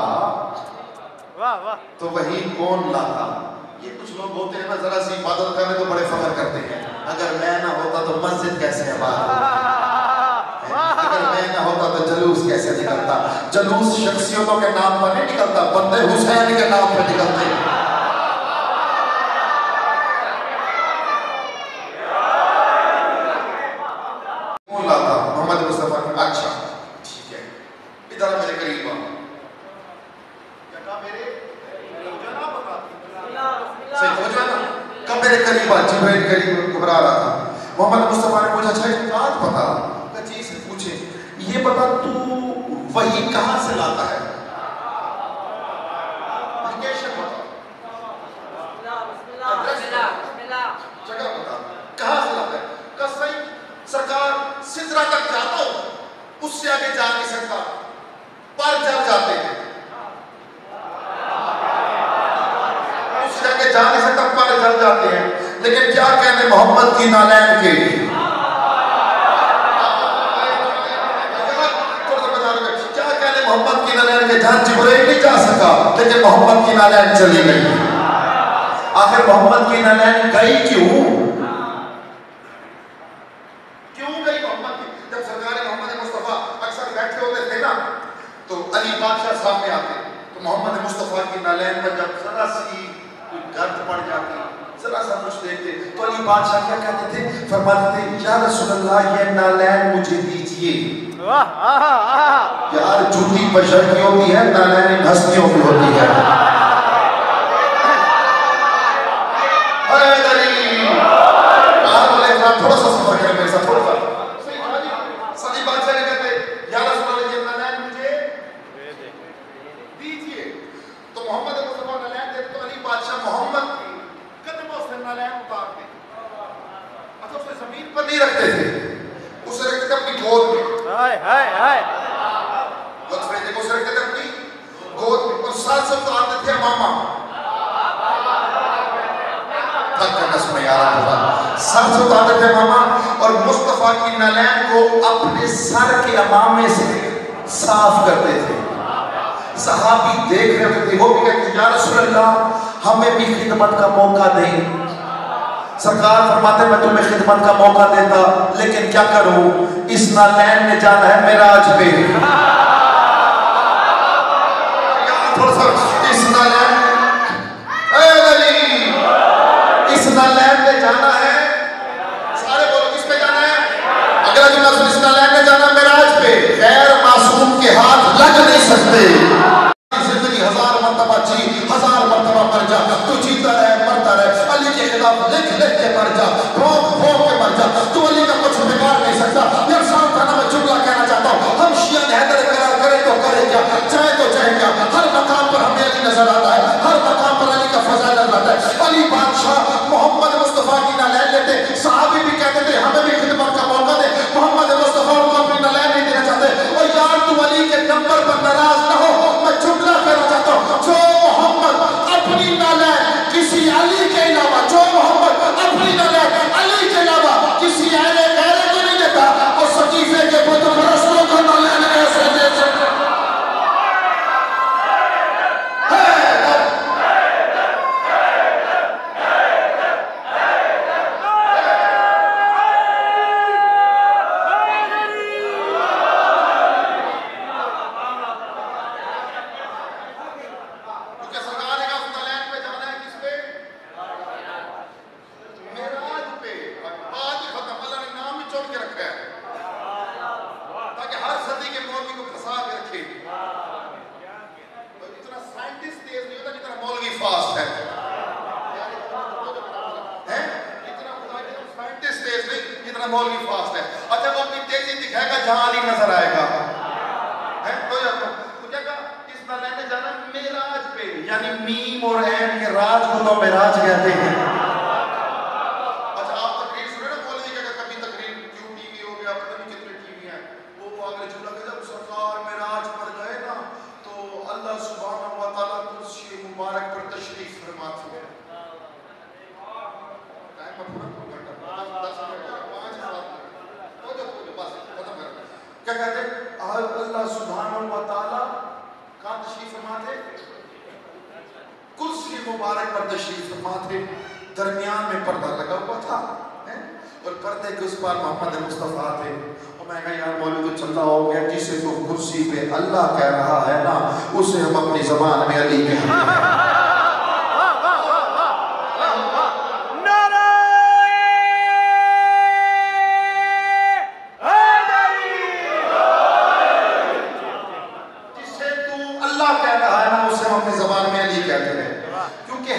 तो वही कौन लाता। ये कुछ लोग होते हैं ना, जरा सी इबादत करने तो बड़े फख्र करते हैं, अगर मैं ना होता तो मस्जिद कैसे आबाद होती, अगर मैं ना होता तो जलूस कैसे निकलता। जलूस शख्सियतों के नाम पर नहीं निकलता, बंदे हुसैन के नाम पर निकलते हैं। मोहम्मद मुस्तफा की, अच्छा ठीक है, इधर मेरे करीब आओ, कब मेरे करीब आ, जिब्राइल करीब घबरा रहा था। मोहम्मद मुस्तफा ने पूछा, अच्छा एक बात बता, जी से पूछे, ये बता तू वही कहां से लाता है, लोकेशन बता, जगह बता, कहां से लाता है। कसई सरकार सिदरा तक जाता हूं, उससे आगे जा नहीं सकता, पर जब जाते हैं के जा नहीं सकता, पर जल जाते हैं। लेकिन क्या कहने मोहम्मद की नालैन के, क्या कहने मोहम्मद की नालैन के, जहां जिब्राइल नहीं जा सका लेकिन मोहम्मद की नालैन चली गई। आखिर मोहम्मद की नालैन गई क्यों, क्यों गई मोहम्मद की। जब सरकार मोहम्मद मुस्तफा अक्सर बैठे होते थे ना, तो अली बादशाह सामने आते, तो मोहम्मद मुस्तफा की नालैन पर जब जरा सी गर्द पड़ जाती, जरा सा कुछ देखते, तो अली बादशाह क्या कहते थे, फरमाते थे, या रसूल अल्लाह ये नालैन मुझे दीजिए। यार झूठी बशर की होती है, नालैन हस्तियों की होती है। थोड़ा सा सफर करें मेरे साथ, थोड़ा सा। अली बादशाह ने कहते, या रसूल अल्लाह ये नालैन मुझे दीजिए। तो मोहम्मद मुस्तफा नालैन देते, तो अली बादशाह मोहम्मद कदमों से नालैन उतारते, अच्छा उसे जमीन पर नहीं रखते थे, उसे रखते थे अपनी गोद में। हाय हाय हाय, उसे रखते थे अपनी गोद में, और साथ से उतारते थे अमामा, सर से उतारते थे अमामा, और मुस्तफा की नालैन को अपने सर के अमामे से साफ करते थे। सहाबी देख रहे थे, वो भी कहते, या रसूल अल्लाह हमें भी खिदमत का मौका दें। सरकार फरमाते, मैं तुम्हें खिदमत का मौका देता, लेकिन क्या करूं, इस नालैन ने जाना है मेराज पे। इस नालैन, इस नालैन ने जाना है, सारे बोलो किस पे जाना है, अगला जुमला सुन, इस नालैन ने जाना मेराज पे, गैर मासूम के हाथ लग नहीं सकते। जिंदगी 1000 मरतबा जी, 1000 मरतबा मर जा, तू जीता रहे मरता रहे, अली के खिलाफ लिख लिख के मर जा, भोंक भोंक के मर जा, तू अली का कुछ बिगाड़ नहीं सकता। यार साहब खाना मैं जुमला कहना चाहता हूँ, हम शिया हैदर करार करें तो करें क्या, चाहे तो चाहे क्या, हर मकाम पर हमें अली नजर आता है, हर मकाम पर अली का फजाइल नजर आता है। अली बादशाह मोहम्मद मुस्तफा की नालैन लेते, सहाबी भी कहते थे हमें भी खिदमत का मौका दे, मोहम्मद मुस्तफा को अपनी नालैन नहीं देना चाहते। और यार तू अली के नंबर पर नाराज न हो, मैं जुमला कहना चाहता हूँ, जो मोहम्मद अपनी नालैन किसी अली के अलावा, जो मोहम्मद अपनी नालैन अली के अलावा किसी अहले गैर को नहीं देता, और सकीफे के बुत परस्तों को नालैन कैसे दे सकता। मौलवी फास्ट है, अच्छा वो अपनी तेजी दिखाएगा जहां अली नजर आएगा, है तो क्या कहा, इस नालैन ने जाना मेराज पे, यानी मीम और ऐन के राज को तो मेराज कहते हैं। अच्छा आप तकरीर सुने ना मौलवी का, कभी तकरीर क्यों टीवी हो गया, पता नहीं कितने टीवी हैं, वो आगे जुमला के जब सरकार मेराज पर गए ना, तो अल्लाह सुब्हानहू व तआला कुर्सी मुबारक पर तशरीफ फरमाते हैं। क्या कहते हैं, अल्लाह सुब्हानहू व तआला का तशरीफ फरमाते, कुर्सी कुर्सी मुबारक पर तशरीफ फरमा थे, दरमियान में पर्दा लगा हुआ था और पर्दे के उस पार मोहम्मद मुस्तफ़ा थे। और मैं कहा यार मौलवी तो चंदा हो गया, जिसे तो कुर्सी पे अल्लाह कह रहा है ना, उसे हम अपनी ज़बान में अली कहते हैं।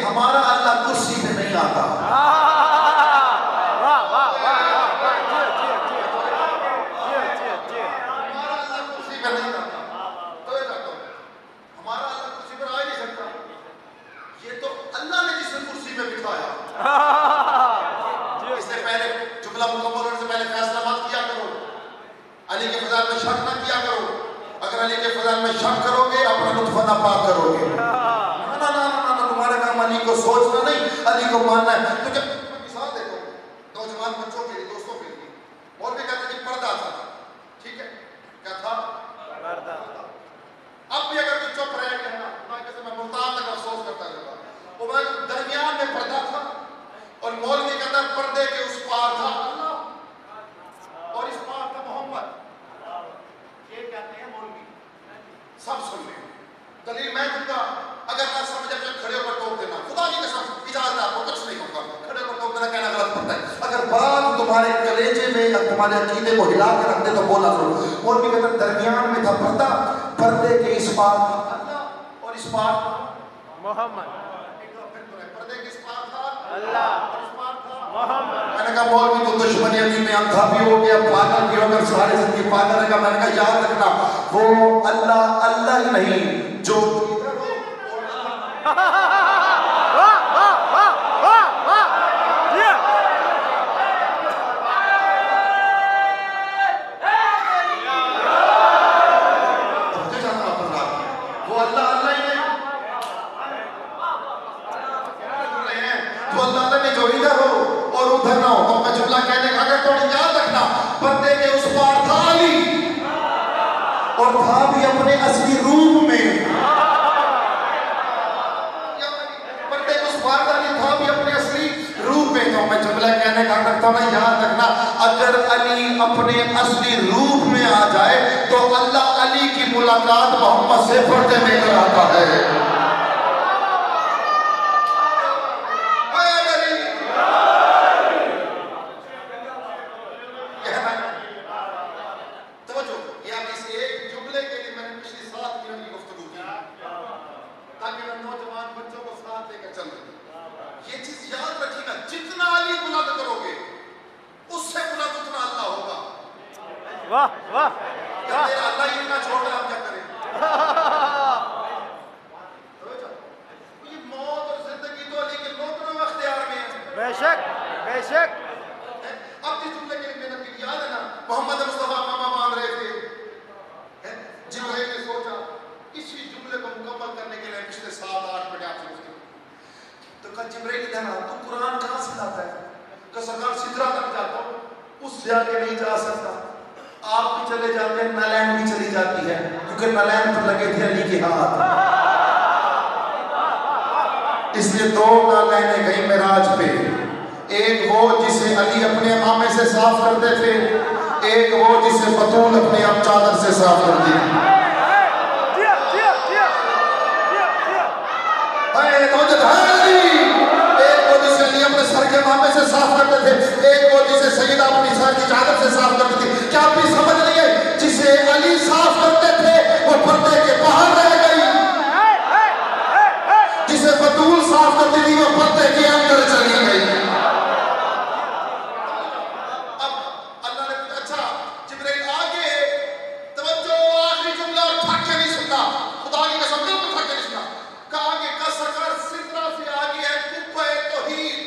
हमारा अल्लाह कुर्सी पे नहीं आता। हमारा अल्लाह कुर्सी पे नहीं आता, तो हमारा अल्लाह कुर्सी पर आ ही नहीं सकता। ये तो अल्लाह ने जिसे कुर्सी पे बिठाया। इससे पहले जुमला मुकम्मल होने से पहले फैसला मत किया करो, अली के फज़ाइल में शक ना किया करो। अगर अली के फज़ाइल में शक करोगे अपना लुत्फ़ नापाक करोगे। अली को सोचना नहीं, अली को मानना है। तो जब मिसाल देखो नौजवान बच्चों के लिए, दोस्तों के लिए, और भी कहते हैं पर्दा था, ठीक है, क्या था पर्दा। अब भी अगर कोई चुप रहे कहना, मैं मुल्तान तक अफसोस करता रहता, वो दरमियान में पर्दा था और मौलवी कहता पर्दे के उस पार था अल्लाह और इस पार था मोहम्मद। ये कहते हैं मौलवी, सब सुन ले। दलील मैं दूंगा, अगर ना समझ अपने खड़े होकर टोक देना, खुदा की कसम इजाजत आपको कुछ नहीं होगा, खड़े होकर टोक देना कहना गलत पड़ता है। अगर बात तुम्हारे कलेजे में, तुम्हारे अकीदे को हिला के रख दे तो बोला करो। और भी कहते दरमियान में था पर्दा, पर्दे के इस पार था अल्लाह और इस पार था मोहम्मद। पर्दे के इस पार था अल्लाह और इस पार था मोहम्मद। मैंने कहा मौलवी तो दुश्मनी अली में अंधा भी हो गया, पागल भी हो गया, सारे जिंदगी पागल है। मैंने कहा याद रखना वो अल्लाह अल्लाह ही नहीं जो और था भी अपने असली रूप में। पर्दे को उस पार था भी अपने असली रूप में। तो मैं जुमला कहने का रखता हूँ ना, याद रखना अगर अली अपने असली रूप में आ जाए तो अल्लाह अली की मुलाकात मोहम्मद से पर्दे में कराता है। वाह वाह, अल्लाह ही ना छोड़ हम क्या करें। ये मौत और जिंदगी तो अली के नौकरों में अख्तियार में है। बेशक बेशक। अब जिस जुमले के लिए नबी याद है ना, मोहम्मद मुस्तफा मामा मान रहे थे, जिब्राइल ने सोचा इसी जुमले को मुकम्मल करने के लिए पिछले 7-8 मिनट आपसे पूछते तो कहा जिब्राइल इधर आ, तू कुरान कहाँ से लाता है? तो सरकार सिदरा तक जाता हूँ, उससे आगे नहीं जा सकता। आप भी चले जाते हैं, नालैंड भी चली जाती है, क्योंकि नालैंड पर लगे थे अली के हाथ, इसलिए 2 नालैंडें गई मेराज पे। एक वो जिसे अली अपने आमे से साफ करते थे, एक वो जिसे बतूल अपने आप चादर से साफ करती थी। एक वो जिसे अली अपने सर के आमे से साफ करते थे, एक वो जिसे सईदा अपनी सर की चादर से साफ करती थी। क्या आप भी समझ नहीं है, जिसे अली साफ करते थे वो पर्दे के बाहर रह गई, जिसे बतूल साफ करती थी वो पर्दे के अंदर चली गई। अब अल्लाह ने अच्छा जिब्राइल आगे तवज्जो, आखिरी जुमला और ठाके नहीं सुनता, खुदा की कसम बिल्कुल ठाके नहीं सुनता। कहा आगे का सरकार सिदरा से आगे है कुब्बे तौहीद।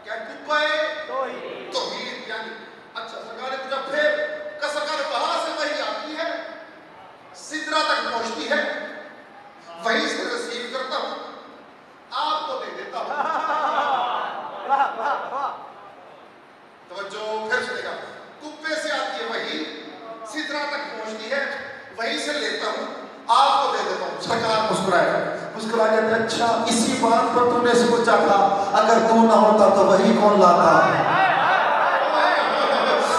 क्या कुब्बे तौहीद यानी अच्छा सरकार ने पूछा फिर का सरकार वहां से वही आती है, सिदरा तक पहुंचती है, वहीं से रिसीव करता हूं, आपको दे देता हूं। तवज्जो फिर सुनेगा, कुब्बे से आती है वही, सिदरा तक पहुंचती है, वहीं से लेता हूं, आपको दे देता हूं। सरकार मुस्कुराए, मुस्कुरा कहते अच्छा इसी बात पर तूने सोचा था, अगर तू ना होता तो वही कौन लाता।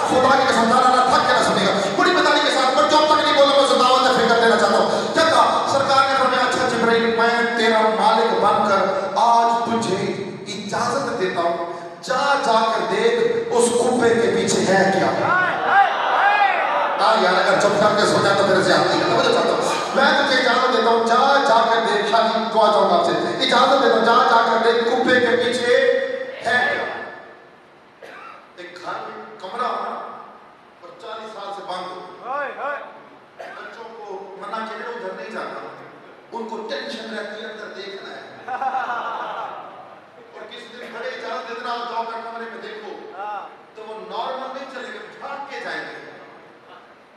खुदा की कसम ना थक के ना सुनेगा, बड़ी बताने के साथ पर जब तक नहीं बोला मैं दावत फिक्र देना चाहता हूँ। क्या कहा सरकार ने फरमाया अच्छा जिब्राइल मैं तेरा मालिक बनकर आज तुझे इजाजत देता हूँ, जा जाकर देख उस कुब्बे के पीछे है क्या। यार अगर चुप करके सो जाए तो फिर ज्यादती करता मुझे चाहता हूँ। मैं तुझे इजाजत देता हूँ जा जाकर देख, खाली दुआ चाहूंगा आपसे, इजाजत देता हूँ जा जाकर देख कुब्बे के पीछे है क्या। एक घर में कमरा होना और 40 साल से बंद हो, बच्चों को मना के उधर नहीं जाना, उनको टेंशन रहती है अंदर देखना है। और किसी दिन बड़े इजाजत दे देना जाकर कमरे में देखो तो वो नॉर्मल नहीं चलेंगे, भाग के जाएंगे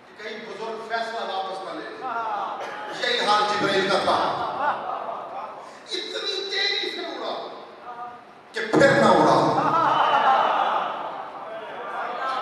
कि कहीं बुजुर्ग फैसला वापस ना ले। यही हाल जिब्राइल का था, इतनी तेजी से उड़ा कि फिर ना उड़ा,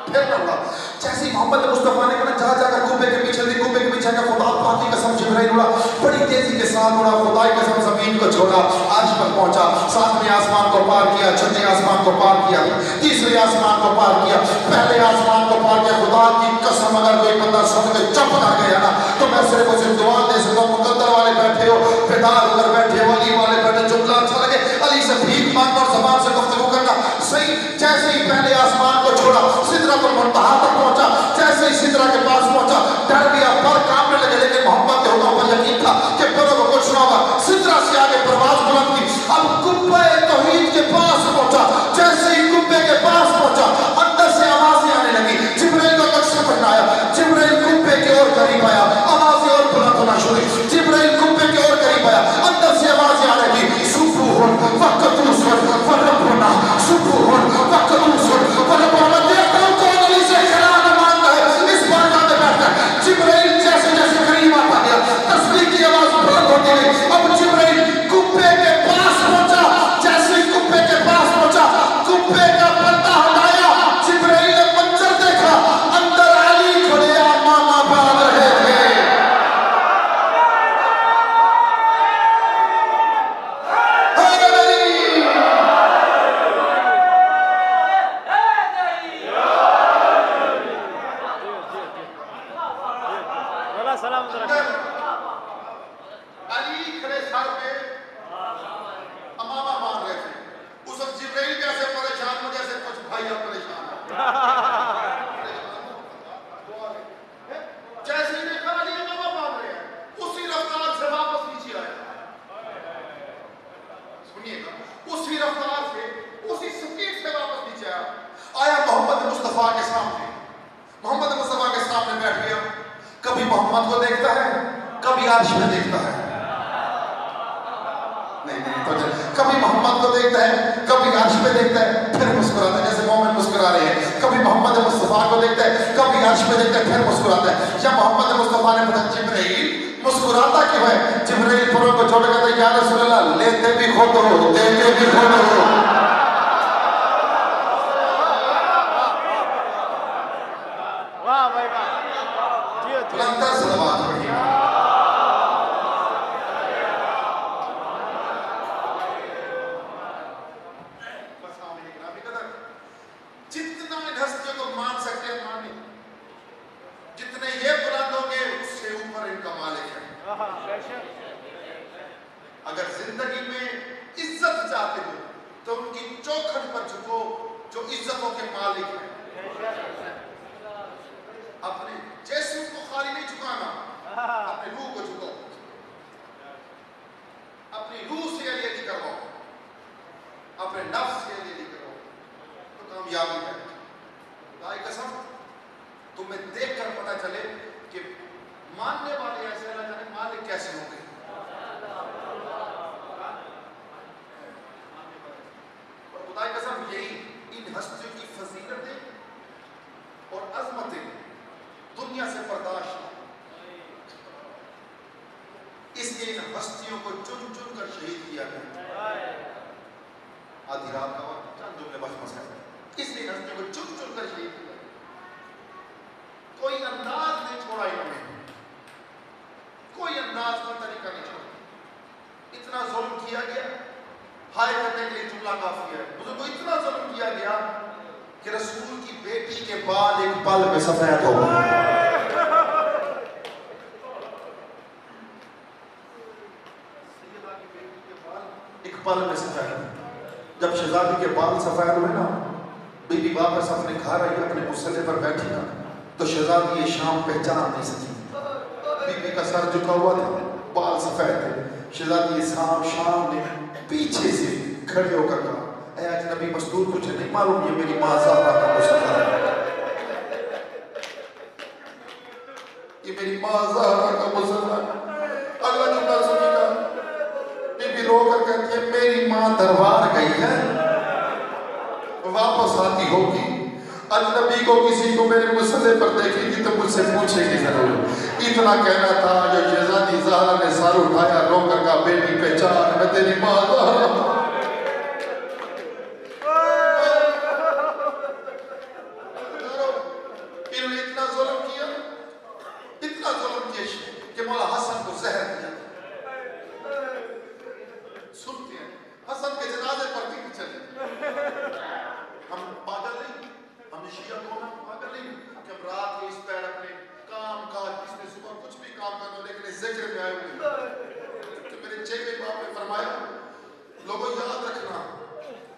फिर ना उड़ा। जैसे मोहम्मद मुस्तफा ने कहा जा जाकर कुब्बे के पीछे दी, कुब्बे के पीछे का खुदा पाक की कसम जिब्राइल उड़ा, बड़ी तेजी के साथ उड़ा, खुदा की कसम जमीन को छोड़ा, अर्श पर पहुंचा, सातवें आसमान को पार किया, छठे आसमान को पार किया, तीसरे आसमान को पार किया, पहले आसमान को पार किया। खुदा की कसम अगर कोई बंदा सुन के चुप कर गया ना तो मैं सिर्फ उसे दुआ दे सकता हूँ। मुकद्दर वाले बैठे हो, बेदार होकर बैठे हो, अली वाले बैठे, जुमला अच्छा लगे अली से भीख मांगना और ज़बान से गुफ्तगू करना सही। जैसे ही पहले आसमान को छोड़ा सिदरतुल मुंतहा तक पहुंचा, जैसे ही सिदरा के पास पहुंचा डर गया, पर कांपने लगे, लेकिन मोहम्मद के हुक्म पर यकीन था कि फिर वो कुछ ना होगा। सिदरा से आगे परवाज बुलंद की, अब कुब्बे तौहीद के पास पहुंचा, जैसे ही कुब्बे के पास पहुंचा अंदर से आवाजें आने लगी, जिब्राइल का नक्शा पहनाया, जिब्राइल कुब्बे के और करीब आया, आवाजें और बुलंद होना शुरू, जिब्राइल कुब्बे के और करीब आया, अंदर से आवाजें आने लगी सुबहुन वक़्तुन फरब्बुना सुबहुन वक़्तुन फरब्बुना। देखता हूं कौन अली से कलाम मांगता है इस बारगाह में बैठकर। जिब्राइल जैसे जैसे करीब आता गया तस्बीह की आवाज बुलंद होती गई। अब जिब्राइल कुब्बे के पास पहुंचा, जैसे कुब्बे के पास पहुंचा कुब्बे का पर्दा हटाया, जिब्राइल ने मंजर देखा, अंदर अली खड़े मामा बांध रहे थे। अली खड़े सर पे अमामा बांध रहे थे। उस वक्त जिब्राइल भी ऐसे परेशान हो जैसे कुछ भाई अब परेशान जैसे ही देखा अली अमामा बांध रहे हैं उसी रफ्तार से वापस नीचे आया। सुनिएगा, उसी रफ्तार से उसी स्पीड से वापस नीचे आया मोहम्मद मुस्तफा के सामने। मोहम्मद मुस्तफा के सामने बैठ गया। कभी मोहम्मद को देखता है, कभी अर्श में देखता है, नहीं तो कभी मोहम्मद को देखता है, कभी अर्श पे देखता है, फिर मुस्कुराता है, जैसे मोमिन मुस्कुरा रहे हैं। कभी मोहम्मद मुस्तफा को देखता है, कभी अर्श पे देखता है, फिर मुस्कुराता है। या मोहम्मद मुस्तफा ने पूछा जिब्राइल मुस्कुराता क्यों है? जिब्राइल फरों को छोड़ कहता या रसूल अल्लाह लेते भी खुद हो देते भी खुद हो। वाह भाई वाह, बुलंदर से आवाज बढ़ी। जितना इन हस्तियों को मान सकते हैं माने, जितने ये बुलंद होंगे उससे ऊपर इनका मालिक है। अगर जिंदगी में इज्जत चाहते हो तो उनकी चौखट पर झुको जो इज्जतों के मालिक हैं। अपने जिस्म को खाली नहीं झुकाना, अपने रूह को झुकाओ, अपनी रूह से अली करवाओ, अपने नफ्स से अली करो तो कामयाबी है। खुदा की कसम तुम्हें देखकर पता चले कि मानने वाले ऐसे ना जाने मालिक कैसे होंगे। और खुदा की कसम यही इन हस्तियों की फजीलतें और अजमतें दुनिया से बर्दाश्त नहीं, इसलिए इन हस्तियों को चुन चुन कर शहीद किया गया। आधी रात का वक्त, चंद जुमले बस मसला, इसलिए इन हस्तियों को चुन चुन कर शहीद किया। कोई अंदाज नहीं छोड़ा इन्होंने, कोई अंदाज कोई तरीका नहीं छोड़ा। इतना के बाल एक पल में सफेद हो गए। एक पल में सफेद। जब शहजादी के बाल सफेद हुए ना, बीबी वापस अपने घर आई, अपने मुसल्ले पर बैठी ना, तो शहजादी ये शाम पहचान नहीं सकी। बीबी का सर झुका हुआ था, बाल सफेद थे। शहजादी ये शाम ने पीछे से खड़े होकर कहा, ऐ अजनबी मजदूर, तुझे नहीं मालूम ये मेरी माँ ज़हरा का मुसल्ला है? ये मेरी माँ ज़हरा का मुसल्ला है। अगला जुमला सुनिएगा। बीबी रो कर कहती है, मेरी माँ दरबार गई है, वापस आती होगी, अजनबी को किसी को मेरे मुसल्ले पर देखेगी तो मुझसे पूछेगी जरूर। इतना कहना था जो शहजादी ज़हरा ने सर उठाया, रोकर का बेटी पहचान, मैं तेरी माँ ज़हरा। इन्होंने इतना जुल्म किया कि मौला हसन को जहर दिया। सुनते हैं हसन के जनाजे पर क्यों चले? हम पागल नहीं, हम शिया कौम पागल नहीं कि हम रात के इस पैर अपने काम काज इसमें सुबह कुछ भी काम करना, लेकिन इस जिक्र में आए हुए कि मेरे चेहरे बाप ने फरमाया, लोगों याद रखना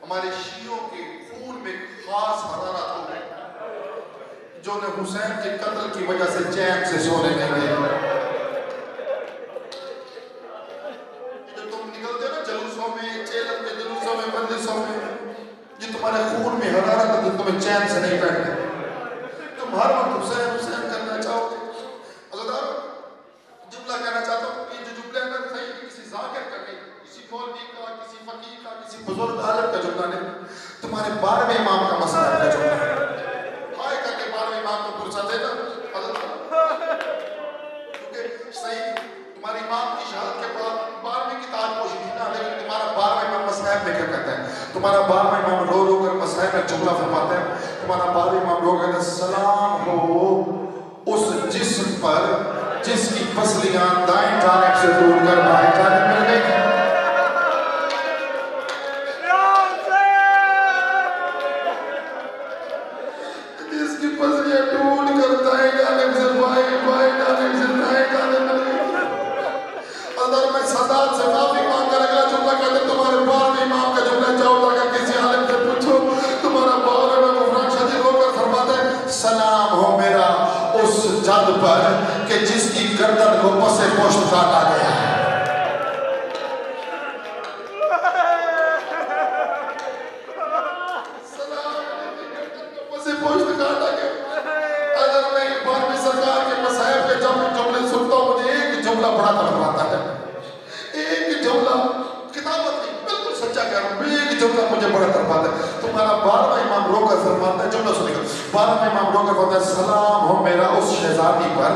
हमारे शियों के खून में खास हरारत हो गई, जो ने हुसैन के कत्ल की वजह से चैन से सोने नहीं गए। जो तुम निकलते ना जलूसों में, चेलम के जलूसों में, बंदिशों में, ये तुम्हारे खून में हरारत है, तो तुम्हें चैन से नहीं बैठते। तुम हर वक्त हुसैन हुसैन करना चाहोगे। अल्लाह जुमला कहना चाहता हूँ, ये जो जुमला है सही किसी जाकिर का नहीं, किसी मौलवी का, किसी फकीर का, किसी बुजुर्ग आलिम का जुमला नहीं, तुम्हारे 12वें इमाम का मसला का जुमला है। हाय करके 12वें इमाम को पुरसा देना क्योंकि सही तुम्हारी इमाम की शहादत के बाद 12वें की ताजपोशी थी ना, लेकिन तुम्हारा 12वां इमाम मसहब में क्या कहता है? तुम्हारा 12वां इमाम रो रो कर मसहब में जुमला फरमाता है। तुम्हारा 12वां इमाम रो कहता है, सलाम हो उस जिस्म पर जिसकी पसलियां दाएं जानिब से दूर कर बाएं जानिब मिल गई। जिसकी पसलियां टूट कर दाएं जानिब से बाएं जानिब से दाएं जानिब मिल गई। अगर मैं सदात से माफी मांग कर अगला जुमला कहते, तुम्हारे 12वें इमाम का जुमला जाओ अगर किसी आलिम से पूछो, तुम्हारा 12वां गुफरान शदीद होकर फरमाता है, सलाम हो मेरा उस जद पर कि जिसकी गर्दन को पसे पोस्ट काटा गया है। जुमला बड़ा तड़पाता है, एक जुमला किताबत नहीं, बिल्कुल सच्चा कह रहा हूँ, एक जुमला मुझे बड़ा तड़पाता है। तुम्हारा 12वां इमाम रोकर फरमाता है, जुमला सुनिएगा, 12वां इमाम रोकर फरमाता है, सलाम हो मेरा उस शहजादी पर,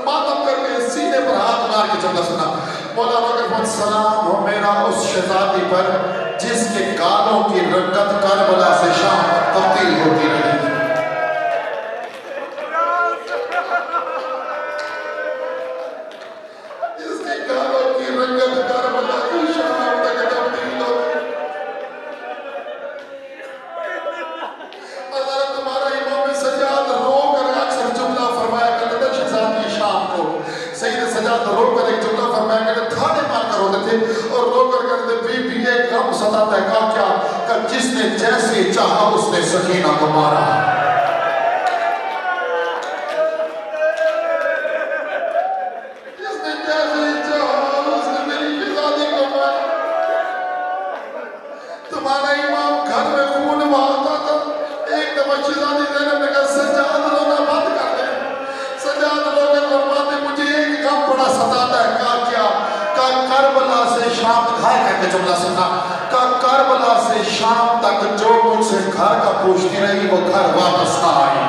मातम करके सीने पर हाथ मार के जुमला सुना। मौला रोकर फरमाता, सलाम हो मेरा उस शहजादी पर जिसके गालों की रंगत करबला से शाम तक तब्दील होती रही। जिसने जैसे चाहा उसने सकीना को मारा। जिसने जैसे चाहा उसने मेरी शहजादी को मारा। तुम्हारा इमाम घर में खून बहाता था, एक दफा शहजादी ज़ैनब ने कहा, सजाद रोना बंद कर दे। सजाद रोकर फरमाते, मुझे एक गम बड़ा सताता है। कहा क्या? कहा करबला से शाम खाए कहते जुमला सुना, का करबला से शाम तक जो मुझसे घर का पूछती रही वो घर वापस ना आई।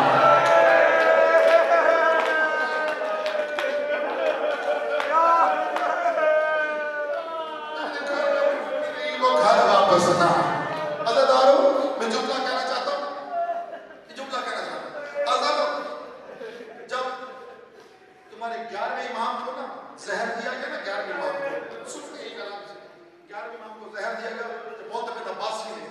वो घर वापस ना। अज़ादारो, मैं जुमला कहना चाहता हूँ, जुमला कहना चाहता हूँ। अज़ादारो, जब तुम्हारे 11वें इमाम को ना जहर दिया गया ना, 11वें इमाम को सुनते ही कलाम से 11वें इमाम को जहर दिया गया, मोहतमिद अब्बासी ने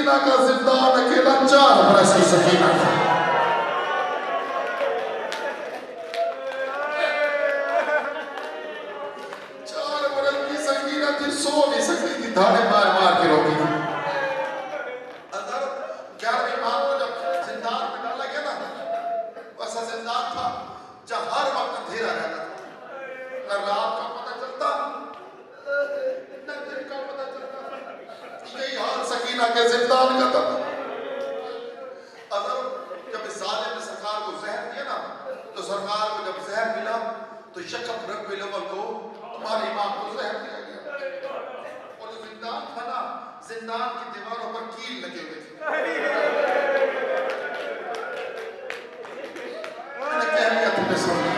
सकीना का जिंदान अकेला 4 बरस की सकीना था। 4 बरस की सकीना थी, सो नहीं सकती थी, धाड़े मार मार के रोती थी। 11वें इमाम को जब जिंदान में डाला गया ना, वैसा जिंदान था जहाँ हर वक्त अंधेरा रहता था, न रात का पता चलता न दिन का पता चलता। यही हाल सकीना के जिंदान का था। अगर जब इस जालिम ने सरकार को जहर दिया ना, तो सरकार को जब जहर मिला तो शकब रब्बिल अव्वल को, हमारे इमाम को जहर दिया गया। और जो जिंदान था ना, जिंदान की दीवारों पर कील लगे हुए थे। मैंने कह लिया तुमने सुन लिया।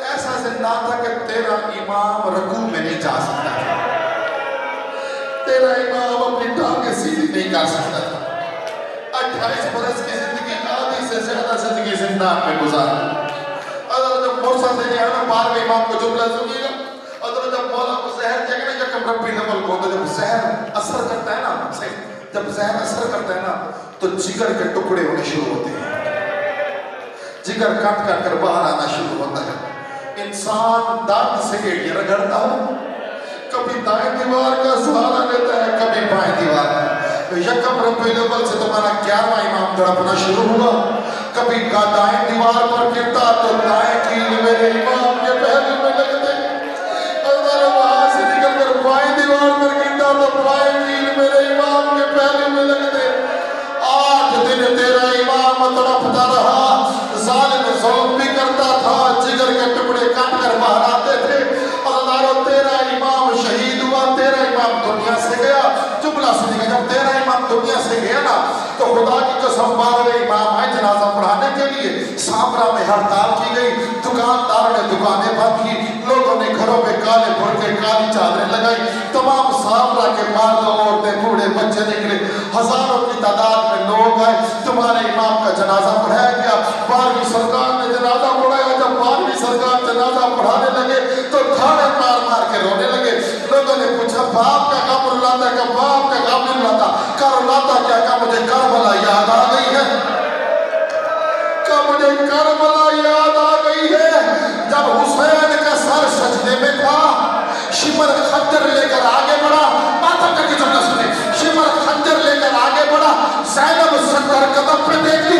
ऐसा जिंदान था कि तेरा इमाम रकू में नहीं जा सकता था, तेरा इमाम अपनी टांगें सीधी नहीं कर सकता था। 28 बरस की जिंदगी, आधी से ज्यादा जिंदगी जिंदान में गुजारी। अगर जब मोरसा देने आना 12वें इमाम को जुमला सुनिएगा, अगर जब मौला को जहर देगा ना, जब रब्बी नवल को, तो जब जहर असर करता है ना, जब जहर असर करता है ना, तो जिगर के टुकड़े होने शुरू होते हैं, जिगर काट काट कर बाहर आना शुरू होता है। इंसान दांत से एड़ियां रगड़ता है, कभी दाएं दीवार का सहारा लेता है, कभी बाएं दीवार का। यकम रब्बुल अव्वल से तुम्हारा 11वां इमाम तड़पना शुरू हुआ। कभी दाएं दीवार पर गिरता तो दाएं कील मेरे इमाम के पहलू में लगते, अगर वहां से निकलकर बाएं दीवार पर गिरता तो बाएं कील मेरे इमाम के पहलू में लगते। 8 दिन तेरा इमाम तड़पता रहा, जालिम जुल्म भी करता था, जिगर के टुकड़े काट कर बाहर आते थे। अल्लाह, तेरा इमाम शहीद हुआ, तेरा इमाम दुनिया से गया। जुमला सुनिएगा, जब तेरा इमाम दुनिया से गया ना, तो खुदा की कसम 12वें इमाम आए जनाजा पढ़ाने के लिए। सामरा में हड़ताल की गई, दुकानदारों ने दुकानें बंद की, लोगों ने घरों में काले बुर्के काली चादरें लगाई। तमाम सामरा के मर्द औरतें बूढ़े बच्चे निकले, हजारों की तादाद में लोग आए। तुम्हारे इमाम का जनाजा पढ़ाया गया। 12वीं सरकार ने जनाजा पढ़ाया। जब 12वीं सरकार जनाजा पढ़ाने लगे तो थाने मार मार के रोने लगे। लोगों ने पूछा, बाप का काम रुलाता है? बाप का काम नहीं रुलाता, कर रुलाता क्या? का मुझे करबला याद आ गई है, का मुझे करबला याद आ गई है। जब हुसैन का सर सजदे में था, शिमर खंजर लेकर आगे बढ़ा, माथा करके जुमला सुने, शिमर खंजर लेकर आगे बढ़ा, ज़ैनब 70 कदम पे देख ली,